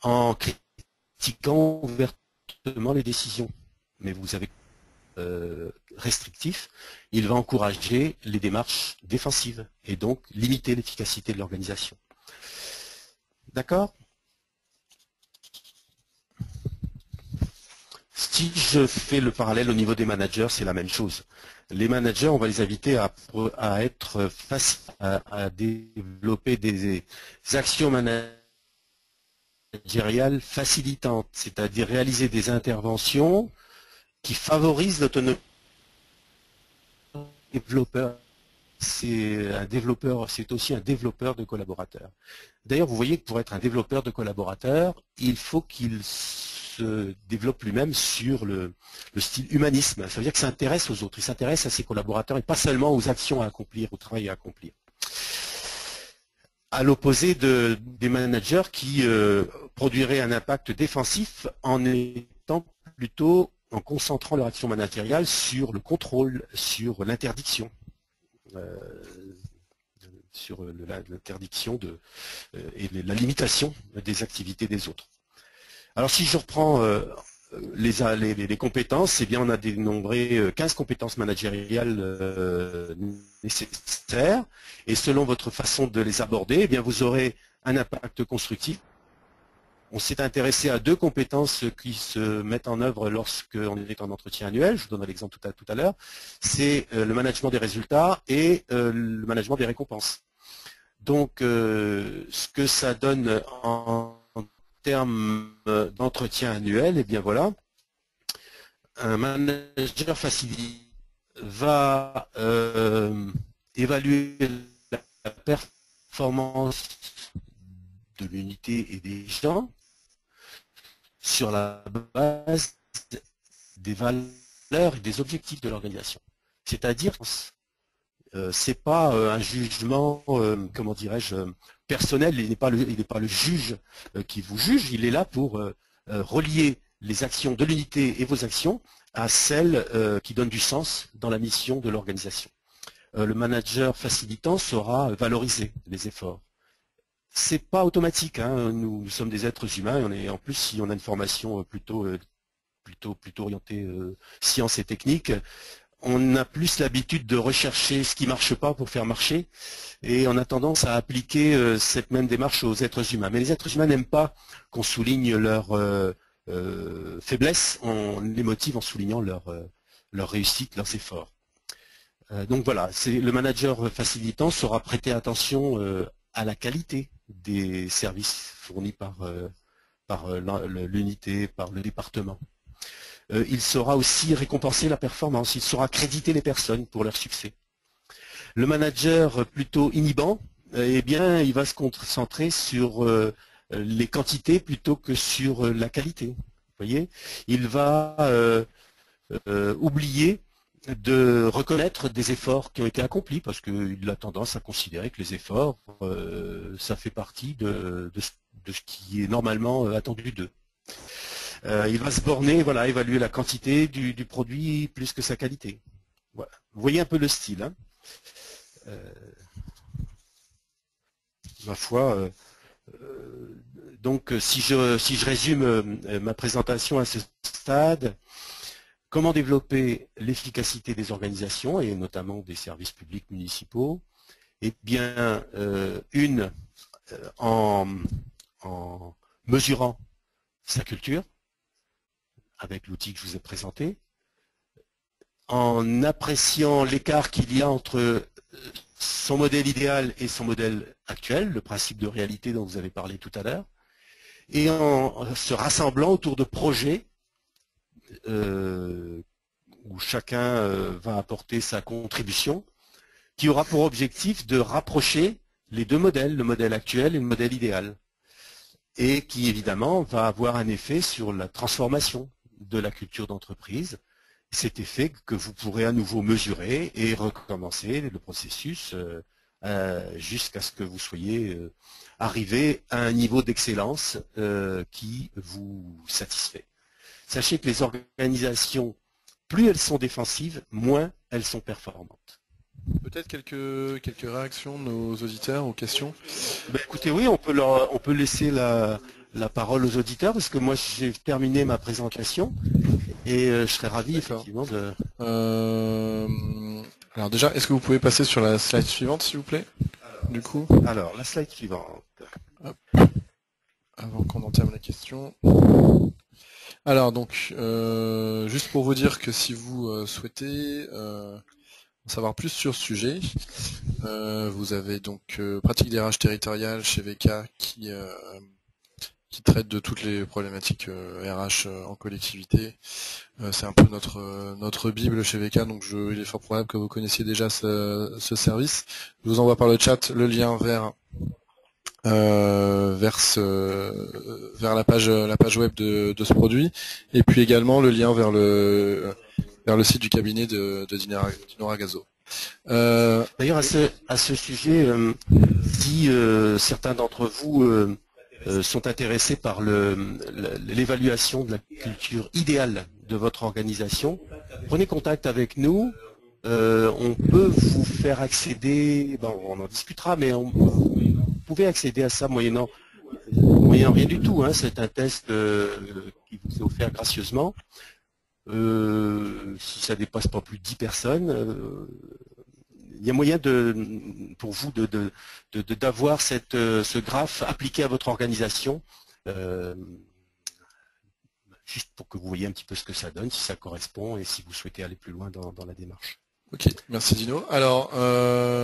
en critiquant ouvertement les décisions. Mais vous avez restrictif, il va encourager les démarches défensives et donc limiter l'efficacité de l'organisation. D'accord ? Si je fais le parallèle au niveau des managers, c'est la même chose. Les managers, on va les inviter à développer des actions managériales facilitantes, c'est-à-dire réaliser des interventions qui favorisent l'autonomie des développeurs. C'est aussi un développeur de collaborateurs. D'ailleurs, vous voyez que pour être un développeur de collaborateurs, il faut qu'il se développe lui-même sur le style humanisme. Ça veut dire qu'il s'intéresse aux autres, il s'intéresse à ses collaborateurs et pas seulement aux actions à accomplir, au travail à accomplir. À l'opposé des managers qui produiraient un impact défensif en étant plutôt en concentrant leur action managériale sur le contrôle, sur l'interdiction. Sur l'interdiction et la limitation des activités des autres. Alors si je reprends les compétences, eh bien on a dénombré 15 compétences managériales nécessaires, et selon votre façon de les aborder, eh bien vous aurez un impact constructif. On s'est intéressé à 2 compétences qui se mettent en œuvre lorsqu'on est en entretien annuel. Je vous donne l'exemple tout à l'heure. C'est le management des résultats et le management des récompenses. Donc, ce que ça donne en termes d'entretien annuel, eh bien voilà, un manager facilite va évaluer la performance de l'unité et des gens sur la base des valeurs et des objectifs de l'organisation. C'est-à-dire, c'est pas un jugement, comment dirais-je, personnel, il n'est pas le juge qui vous juge, il est là pour relier les actions de l'unité et vos actions à celles qui donnent du sens dans la mission de l'organisation. Le manager facilitant saura valoriser les efforts. C'est pas automatique, hein. Nous sommes des êtres humains et en plus, si on a une formation plutôt orientée sciences et techniques, on a plus l'habitude de rechercher ce qui marche pas pour faire marcher, et on a tendance à appliquer cette même démarche aux êtres humains. Mais les êtres humains n'aiment pas qu'on souligne leurs faiblesses, on les motive en soulignant leur réussite, leurs efforts. Donc voilà, le manager facilitant saura prêter attention à la qualité des services fournis par l'unité, par le département. Il saura aussi récompenser la performance, il saura créditer les personnes pour leur succès. Le manager plutôt inhibant, eh bien, il va se concentrer sur les quantités plutôt que sur la qualité. Vous voyez, il va oublier de reconnaître des efforts qui ont été accomplis, parce qu'il a tendance à considérer que les efforts, ça fait partie de ce qui est normalement attendu d'eux. Il va se borner, voilà, à évaluer la quantité du produit plus que sa qualité. Voilà. Vous voyez un peu le style, hein. Ma foi, donc si je résume ma présentation à ce stade, comment développer l'efficacité des organisations et notamment des services publics municipaux? Eh bien, en mesurant sa culture, avec l'outil que je vous ai présenté, en appréciant l'écart qu'il y a entre son modèle idéal et son modèle actuel, le principe de réalité dont vous avez parlé tout à l'heure, et en se rassemblant autour de projets où chacun va apporter sa contribution, qui aura pour objectif de rapprocher les deux modèles, le modèle actuel et le modèle idéal, et qui évidemment va avoir un effet sur la transformation de la culture d'entreprise, cet effet que vous pourrez à nouveau mesurer et recommencer le processus jusqu'à ce que vous soyez arrivé à un niveau d'excellence qui vous satisfait. Sachez que les organisations, plus elles sont défensives, moins elles sont performantes. Peut-être quelques réactions de nos auditeurs aux questions. Ben, écoutez, oui, on peut laisser la parole aux auditeurs, parce que moi j'ai terminé ma présentation et je serais ravi effectivement de... Alors déjà, est-ce que vous pouvez passer sur la slide suivante, s'il vous plaît, du coup? Alors, la slide suivante. Hop. Avant qu'on entame la question. Alors donc, juste pour vous dire que si vous souhaitez en savoir plus sur ce sujet, vous avez donc pratique des RH territoriales chez VK qui traite de toutes les problématiques RH en collectivité. C'est un peu notre bible chez VK, donc il est fort probable que vous connaissiez déjà ce service. Je vous envoie par le chat le lien vers la page web de ce produit, et puis également le lien vers le site du cabinet de Dinora Gazo. D'ailleurs, à ce sujet, si certains d'entre vous sont intéressés par l'évaluation de la culture idéale de votre organisation, prenez contact avec nous. On peut vous faire accéder, bon, on en discutera, mais vous pouvez accéder à ça moyennant rien du tout, hein. C'est un test qui vous est offert gracieusement. Si ça dépasse pas plus de 10 personnes, il y a moyen pour vous d'avoir ce graphe appliqué à votre organisation, juste pour que vous voyez un petit peu ce que ça donne, si ça correspond et si vous souhaitez aller plus loin dans la démarche. Ok, merci Dino. Alors,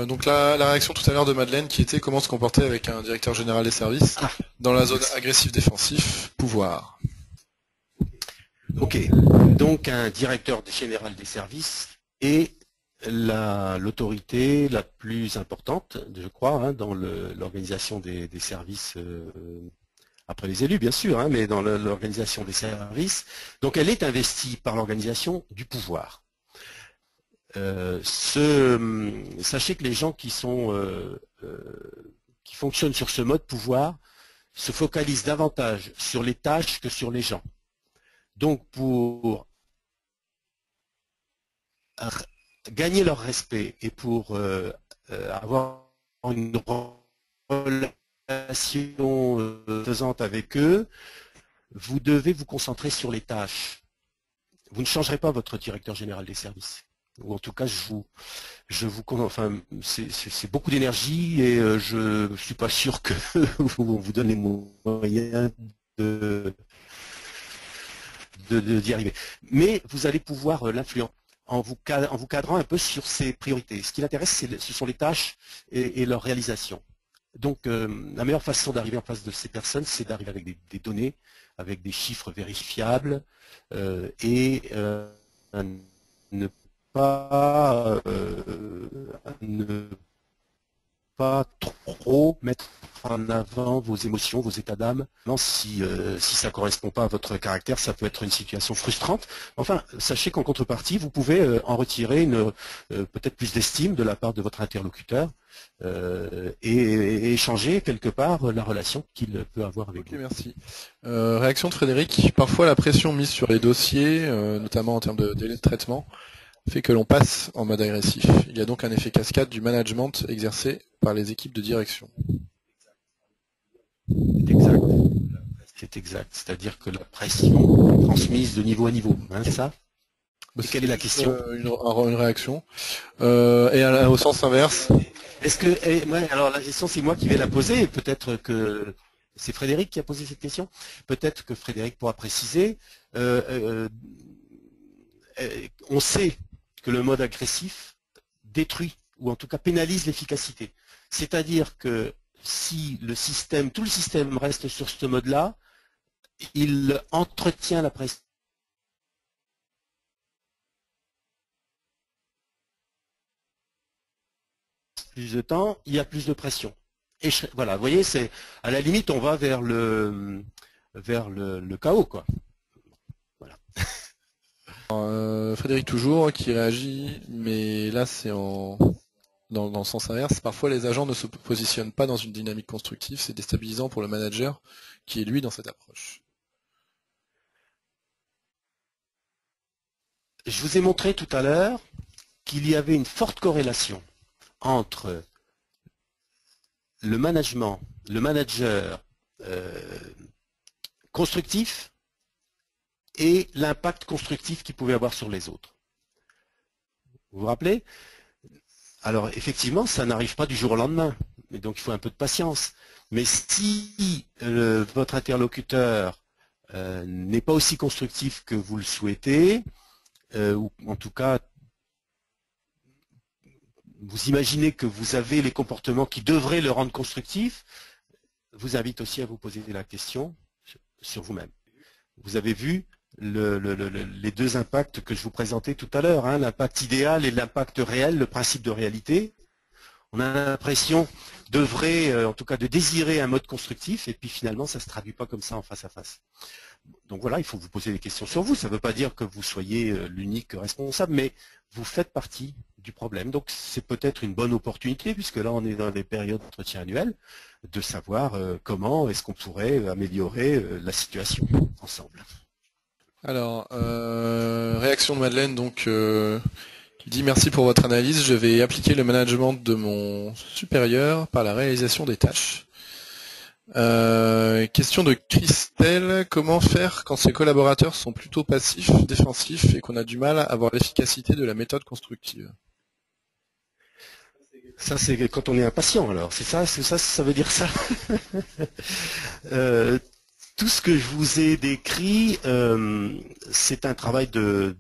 donc la réaction tout à l'heure de Madeleine qui était comment se comporter avec un directeur général des services dans la zone agressif-défensif, pouvoir. Ok, donc un directeur général des services est l'autorité la plus importante, je crois, hein, dans l'organisation des services, après les élus bien sûr, hein, mais dans l'organisation des services. Donc elle est investie par l'organisation du pouvoir. Sachez que les gens qui fonctionnent sur ce mode pouvoir se focalisent davantage sur les tâches que sur les gens. Donc pour gagner leur respect et pour avoir une relation faisante avec eux, vous devez vous concentrer sur les tâches. Vous ne changerez pas votre directeur général des services. Ou en tout cas, enfin, c'est beaucoup d'énergie et je ne suis pas sûr que vous donne les moyens d'y arriver. Mais vous allez pouvoir l'influencer en vous cadrant un peu sur ses priorités. Ce qui l'intéresse, ce sont les tâches et leur réalisation. Donc, la meilleure façon d'arriver en face de ces personnes, c'est d'arriver avec des données, avec des chiffres vérifiables et ne pas trop mettre en avant vos émotions, vos états d'âme. Si ça ne correspond pas à votre caractère, ça peut être une situation frustrante. Enfin, sachez qu'en contrepartie, vous pouvez en retirer peut-être plus d'estime de la part de votre interlocuteur et échanger quelque part la relation qu'il peut avoir avec vous. Ok, merci. Réaction de Frédéric. Parfois, la pression mise sur les dossiers, notamment en termes de délai de traitement, fait que l'on passe en mode agressif. Il y a donc un effet cascade du management exercé par les équipes de direction. C'est exact. C'est exact. C'est-à-dire que la pression est transmise de niveau à niveau. Hein, c'est ça? Et quelle est la question? Une réaction. Et au sens inverse. Est-ce que, alors la question, c'est moi qui vais la poser. Peut-être que c'est Frédéric qui a posé cette question. Peut-être que Frédéric pourra préciser. On sait que le mode agressif détruit, ou en tout cas pénalise l'efficacité. C'est-à-dire que si tout le système reste sur ce mode-là, il entretient la pression. Plus de temps, il y a plus de pression. Et voilà, vous voyez, c'est à la limite, on va vers le chaos, quoi. Voilà. Frédéric toujours qui réagit, mais là c'est dans le sens inverse. Parfois les agents ne se positionnent pas dans une dynamique constructive, c'est déstabilisant pour le manager qui est lui dans cette approche. Je vous ai montré tout à l'heure qu'il y avait une forte corrélation entre le manager constructif et l'impact constructif qu'il pouvait avoir sur les autres. Vous vous rappelez? Alors effectivement, ça n'arrive pas du jour au lendemain, mais donc il faut un peu de patience. Mais si votre interlocuteur n'est pas aussi constructif que vous le souhaitez, ou en tout cas vous imaginez que vous avez les comportements qui devraient le rendre constructif, vous invite aussi à vous poser la question sur vous-même. Vous avez vu les deux impacts que je vous présentais tout à l'heure, hein, l'impact idéal et l'impact réel, le principe de réalité. On a l'impression d'œuvrer, en tout cas de désirer un mode constructif, et puis finalement ça ne se traduit pas comme ça en face à face. Donc voilà, il faut vous poser des questions sur vous. Ça ne veut pas dire que vous soyez l'unique responsable, mais vous faites partie du problème. Donc c'est peut-être une bonne opportunité, puisque là on est dans des périodes d'entretien annuel, de savoir comment est-ce qu'on pourrait améliorer la situation ensemble. Alors, réaction de Madeleine, donc, qui dit merci pour votre analyse, je vais appliquer le management de mon supérieur par la réalisation des tâches. Question de Christelle, comment faire quand ses collaborateurs sont plutôt passifs, défensifs et qu'on a du mal à avoir l'efficacité de la méthode constructive? Ça c'est quand on est impatient alors, c'est ça veut dire ça. Tout ce que je vous ai décrit, c'est un travail de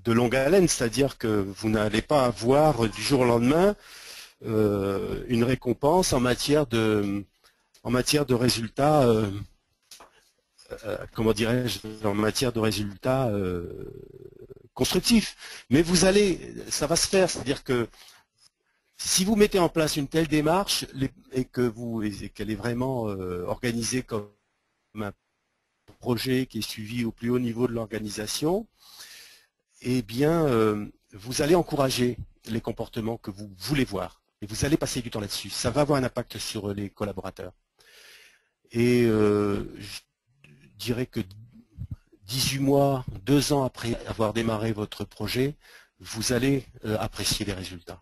longue haleine, c'est-à-dire que vous n'allez pas avoir du jour au lendemain une récompense en matière de résultats, comment dirais-je, en matière de résultats constructifs. Mais ça va se faire, c'est-à-dire que si vous mettez en place une telle démarche et qu'elle est vraiment organisée comme un projet qui est suivi au plus haut niveau de l'organisation, eh bien, vous allez encourager les comportements que vous voulez voir. Et vous allez passer du temps là-dessus. Ça va avoir un impact sur les collaborateurs. Et je dirais que 18 mois, 2 ans après avoir démarré votre projet, vous allez apprécier les résultats.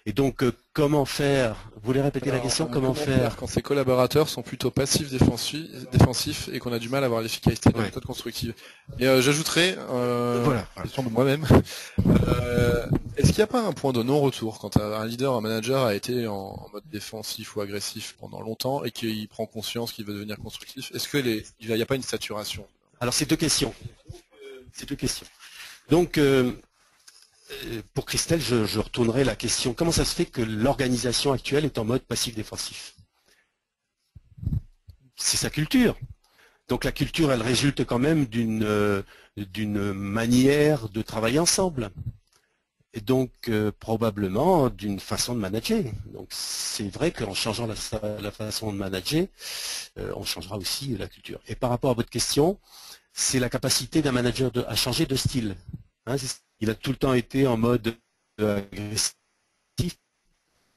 Et donc, comment faire? Vous voulez répéter la question? Comment faire quand ces collaborateurs sont plutôt passifs défensifs et qu'on a du mal à avoir l'efficacité de la Ouais. méthode constructive? Et j'ajouterais Voilà. question de moi-même. Est-ce qu'il n'y a pas un point de non-retour quand un leader, un manager a été en mode défensif ou agressif pendant longtemps et qu'il prend conscience qu'il veut devenir constructif? Est-ce qu'il n'y a pas une saturation? Alors, c'est 2 questions. C'est 2 questions. Donc, pour Christelle, je retournerai la question. Comment ça se fait que l'organisation actuelle est en mode passif-défensif? C'est sa culture. Donc la culture, elle résulte quand même d'une manière de travailler ensemble. Et donc probablement d'une façon de manager. Donc c'est vrai qu'en changeant la façon de manager, on changera aussi la culture. Et par rapport à votre question, c'est la capacité d'un manager à changer de style. Hein, il a tout le temps été en mode agressif,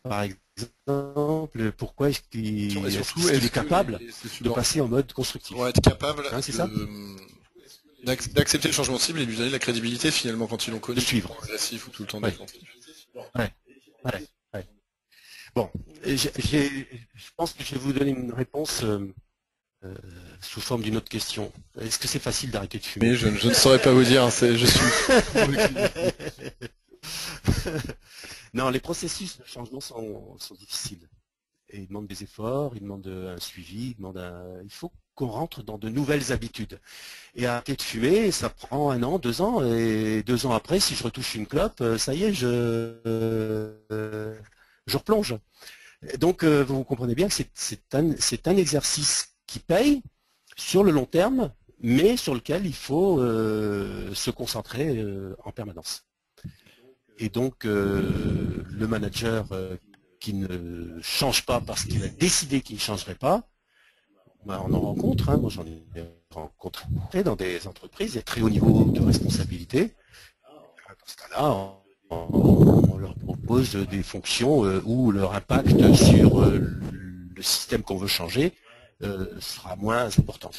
par exemple. Pourquoi est-ce qu'il est capable de passer en mode constructif? Pour être capable hein, c'est ça d'accepter le changement de cible et lui donner la crédibilité finalement quand ils l'ont connu. De suivre. Agressif ou tout le temps Ouais. défensif. Ouais. Bon, je pense que je vais vous donner une réponse sous forme d'une autre question. Est-ce que c'est facile d'arrêter de fumer? Mais je ne saurais pas vous dire, je suis... Non, les processus de changement sont difficiles. Et ils demandent des efforts, ils demandent un suivi, il faut qu'on rentre dans de nouvelles habitudes. Et arrêter de fumer, ça prend 1 an, 2 ans, et 2 ans après, si je retouche une clope, ça y est, je replonge. Donc, vous comprenez bien que c'est un exercice qui paye sur le long terme, mais sur lequel il faut se concentrer en permanence. Et donc, le manager qui ne change pas parce qu'il a décidé qu'il ne changerait pas, ben on en rencontre, hein, moi j'en ai rencontré dans des entreprises à très haut niveau de responsabilité. Dans ce cas-là, on leur propose des fonctions où leur impact sur le système qu'on veut changer sera moins important.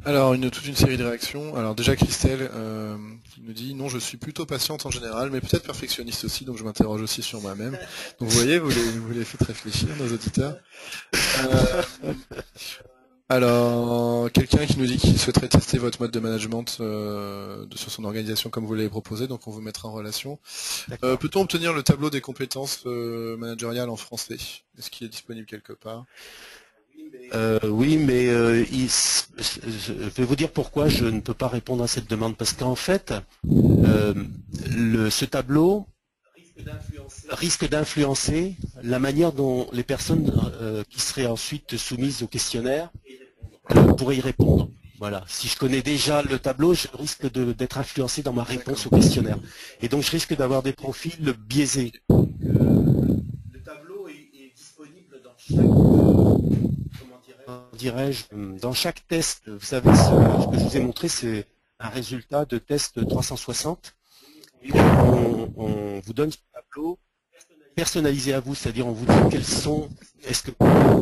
Alors, toute une série de réactions. Alors déjà, Christelle qui nous dit « Non, je suis plutôt patiente en général, mais peut-être perfectionniste aussi, donc je m'interroge aussi sur moi-même. » Donc vous voyez, vous les faites réfléchir, nos auditeurs. Alors, quelqu'un qui nous dit qu'il souhaiterait tester votre mode de management sur son organisation comme vous l'avez proposé, donc on vous mettra en relation. Peut-on obtenir le tableau des compétences managériales en français? Est-ce qu'il est disponible quelque part? Oui, mais je vais vous dire pourquoi je ne peux pas répondre à cette demande. Parce qu'en fait, ce tableau risque d'influencer la manière dont les personnes qui seraient ensuite soumises au questionnaire pourraient y répondre. Voilà. Si je connais déjà le tableau, je risque d'être influencé dans ma réponse au questionnaire. Et donc je risque d'avoir des profils biaisés. Le tableau est disponible dans chaque... dans chaque test. Vous savez, ce que je vous ai montré, c'est un résultat de test 360. Et on vous donne ce tableau personnalisé à vous, c'est-à-dire on vous dit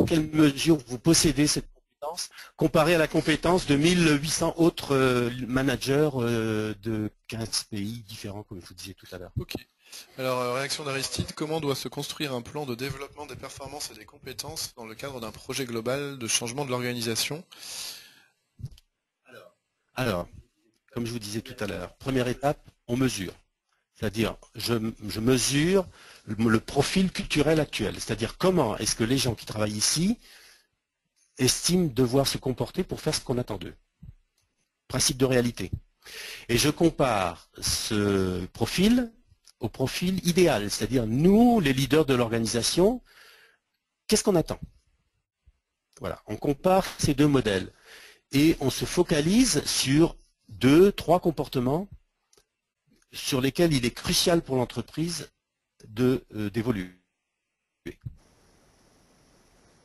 quelle mesure vous possédez cette compétence, comparée à la compétence de 1800 autres managers de 15 pays différents, comme je vous disais tout à l'heure. Ok. Alors, réaction d'Aristide, comment doit se construire un plan de développement des performances et des compétences dans le cadre d'un projet global de changement de l'organisation? Alors, comme je vous disais tout à l'heure, première étape, on mesure. C'est-à-dire, je mesure le profil culturel actuel. C'est-à-dire, comment est-ce que les gens qui travaillent ici estiment devoir se comporter pour faire ce qu'on attend d'eux. Principe de réalité. Et je compare ce profil au profil idéal. C'est-à-dire, nous, les leaders de l'organisation, qu'est-ce qu'on attend? Voilà, on compare ces 2 modèles. Et on se focalise sur 2, 3 comportements sur lesquels il est crucial pour l'entreprise d'évoluer.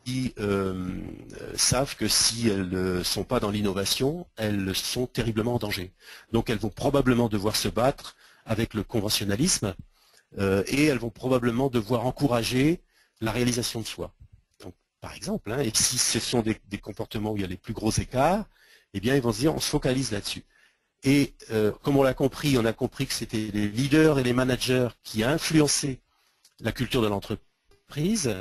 Ils savent que si elles ne sont pas dans l'innovation, elles sont terriblement en danger. Donc elles vont probablement devoir se battre avec le conventionnalisme et elles vont probablement devoir encourager la réalisation de soi. Donc, par exemple, et si ce sont des comportements où il y a les plus gros écarts, eh bien ils vont se dire on se focalise là-dessus. Et comme on a compris que c'était les leaders et les managers qui influençaient la culture de l'entreprise.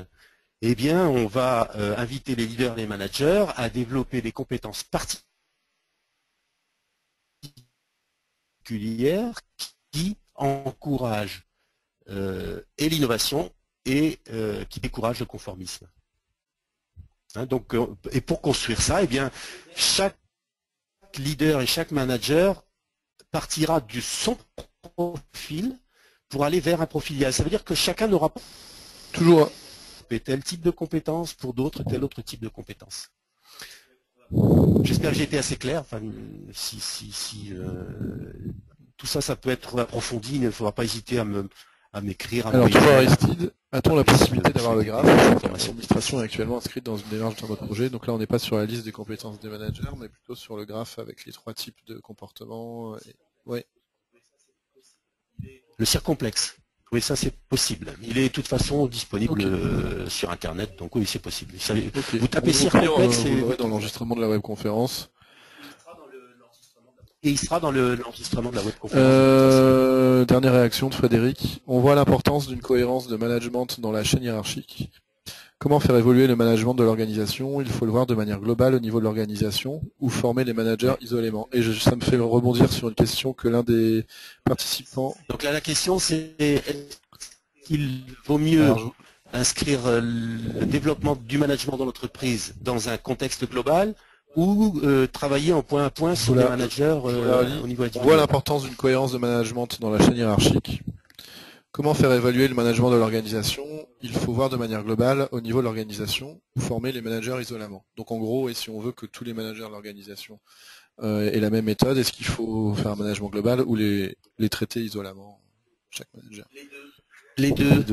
Eh bien, on va inviter les leaders et les managers à développer des compétences particulières qui encouragent et l'innovation et qui découragent le conformisme. Hein, donc, et pour construire ça, eh bien, chaque leader et chaque manager partira de son profil pour aller vers un profil idéal. Ça veut dire que chacun n'aura pas Toujours. tel type de compétences, pour d'autres tel autre type de compétences. J'espère que j'ai été assez clair. Enfin, tout ça, ça peut être approfondi. Il ne faudra pas hésiter à m'écrire. Alors, toujours Aristide, a-t-on la possibilité d'avoir le graphe? L'administration est actuellement inscrite dans une démarche dans votre projet. Donc là, on n'est pas sur la liste des compétences des managers, mais plutôt sur le graphe avec les 3 types de comportements. Ouais. Le circomplexe. Oui, ça c'est possible. Il est de toute façon disponible sur Internet, donc oui, c'est possible. Vous tapez circomplexe et vous l'aurez dans l'enregistrement de la webconférence. Et il sera dans l'enregistrement de la webconférence. Dernière réaction de Frédéric. On voit l'importance d'une cohérence de management dans la chaîne hiérarchique. Comment faire évoluer le management de l'organisation? Il faut le voir de manière globale au niveau de l'organisation ou former les managers isolément. Et ça me fait rebondir sur une question que l'un des participants... Donc là, la question c'est est-ce qu'il vaut mieux inscrire le développement du management dans l'entreprise dans un contexte global ou travailler en point à point sur les managers au niveau individuel? On voit l'importance d'une cohérence de management dans la chaîne hiérarchique. Comment faire évaluer le management de l'organisation? Il faut voir de manière globale au niveau de l'organisation ou former les managers isolément. Donc en gros, et si on veut que tous les managers de l'organisation aient la même méthode, est-ce qu'il faut faire un management global ou les traiter isolément, chaque manager? Les deux.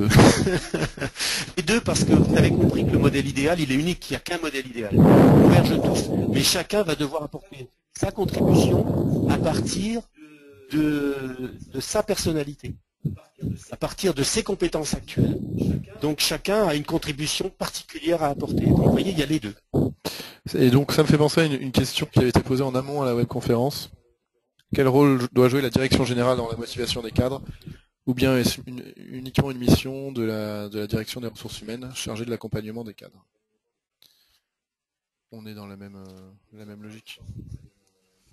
Les deux, parce que vous avez compris que le modèle idéal, il est unique, il n'y a qu'un modèle idéal. On converge tous, mais chacun va devoir apporter sa contribution à partir de sa personnalité, à partir de ses compétences actuelles. Donc chacun a une contribution particulière à apporter. Donc vous voyez, il y a les deux. Et donc ça me fait penser à une question qui avait été posée en amont à la webconférence. Quel rôle doit jouer la direction générale dans la motivation des cadres? Ou bien est-ce uniquement une mission de la direction des ressources humaines chargée de l'accompagnement des cadres? On est dans la même logique.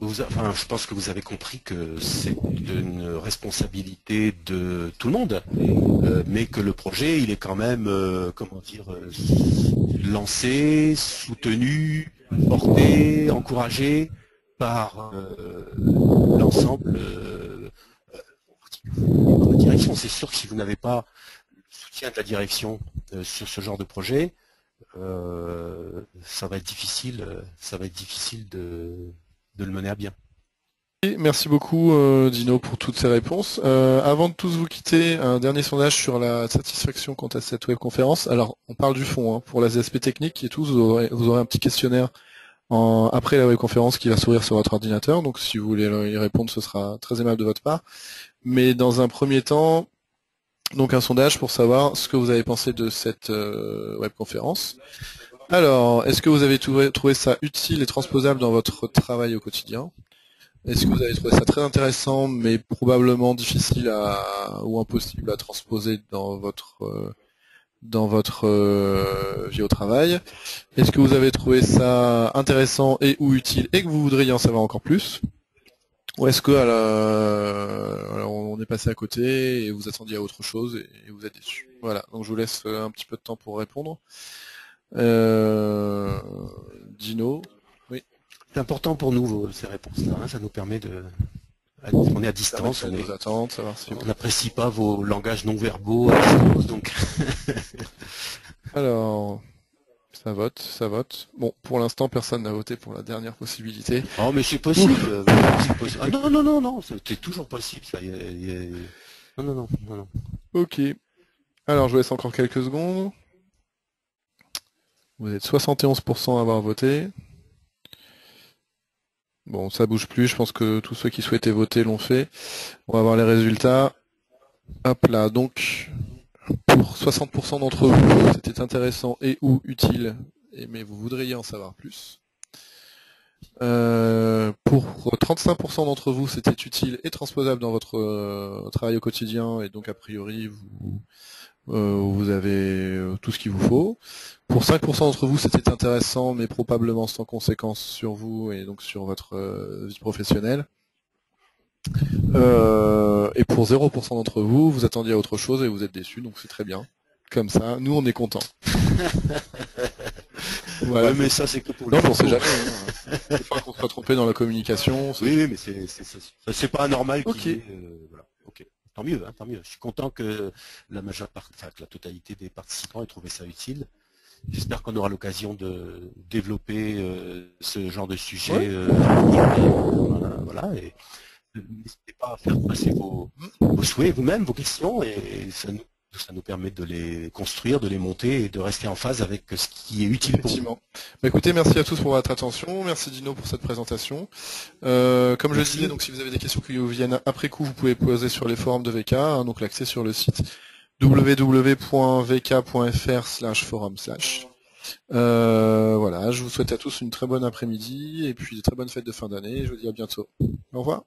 Je pense que vous avez compris que c'est une responsabilité de tout le monde, mais que le projet, il est quand même, lancé, soutenu, porté, encouragé par l'ensemble de la direction. C'est sûr que si vous n'avez pas le soutien de la direction sur ce genre de projet, ça va être difficile de le mener à bien. Merci beaucoup Dino pour toutes ces réponses. Avant de tous vous quitter, un dernier sondage sur la satisfaction quant à cette webconférence. Alors on parle du fond, hein. Pour les aspects techniques et tout, vous aurez un petit questionnaire après la webconférence qui va s'ouvrir sur votre ordinateur. Donc si vous voulez y répondre, ce sera très aimable de votre part. Mais dans un premier temps, donc un sondage pour savoir ce que vous avez pensé de cette webconférence. Alors, est-ce que vous avez trouvé ça utile et transposable dans votre travail au quotidien? Est-ce que vous avez trouvé ça très intéressant, mais probablement difficile ou impossible à transposer dans votre vie au travail? Est-ce que vous avez trouvé ça intéressant et ou utile et que vous voudriez en savoir encore plus? Ou est-ce que alors on est passé à côté et vous attendiez à autre chose et vous êtes déçu? Voilà, donc je vous laisse un petit peu de temps pour répondre. Dino, oui. C'est important pour nous ces réponses-là, hein, ça nous permet on est à distance, on n'apprécie pas vos langages non verbaux, donc. Alors, ça vote. Bon, pour l'instant, personne n'a voté pour la dernière possibilité. Oh, mais c'est possible. Ah, non, c'est toujours possible. Ça. Non. Ok. Alors, je vous laisse encore quelques secondes. Vous êtes 71% à avoir voté. Bon, ça bouge plus. Je pense que tous ceux qui souhaitaient voter l'ont fait. On va voir les résultats. Hop là. Donc, pour 60% d'entre vous, c'était intéressant et ou utile, mais vous voudriez en savoir plus. Pour 35% d'entre vous, c'était utile et transposable dans votre travail au quotidien, et donc a priori, vous avez tout ce qu'il vous faut. Pour 5% d'entre vous, c'était intéressant, mais probablement sans conséquence sur vous et donc sur votre vie professionnelle. Et pour 0% d'entre vous, vous attendiez à autre chose et vous êtes déçus, donc c'est très bien. Comme ça, nous on est contents. Voilà. Ouais, mais ça c'est que pour Non, les on sait photos. jamais. Hein. Des fois qu'on soit trompé dans la communication. Oui, mais c'est pas anormal Ok. qu'il y ait, voilà. Ok. Tant mieux, hein, tant mieux. Je suis content que la majeure partie, enfin, que la totalité des participants aient trouvé ça utile. J'espère qu'on aura l'occasion de développer ce genre de sujet. Ouais. Voilà. Et n'hésitez pas à faire passer vos souhaits vous-même, vos questions, et ça nous permet de les construire, de les monter et de rester en phase avec ce qui est utile pour vous. Effectivement. Bah, écoutez, merci à tous pour votre attention. Merci Dino pour cette présentation. Comme je disais, donc si vous avez des questions qui vous viennent après coup, vous pouvez poser sur les forums de VK. Hein, donc l'accès sur le site www.vk.fr/forum/. Voilà, je vous souhaite à tous une très bonne après-midi et puis de très bonnes fêtes de fin d'année. Je vous dis à bientôt. Au revoir.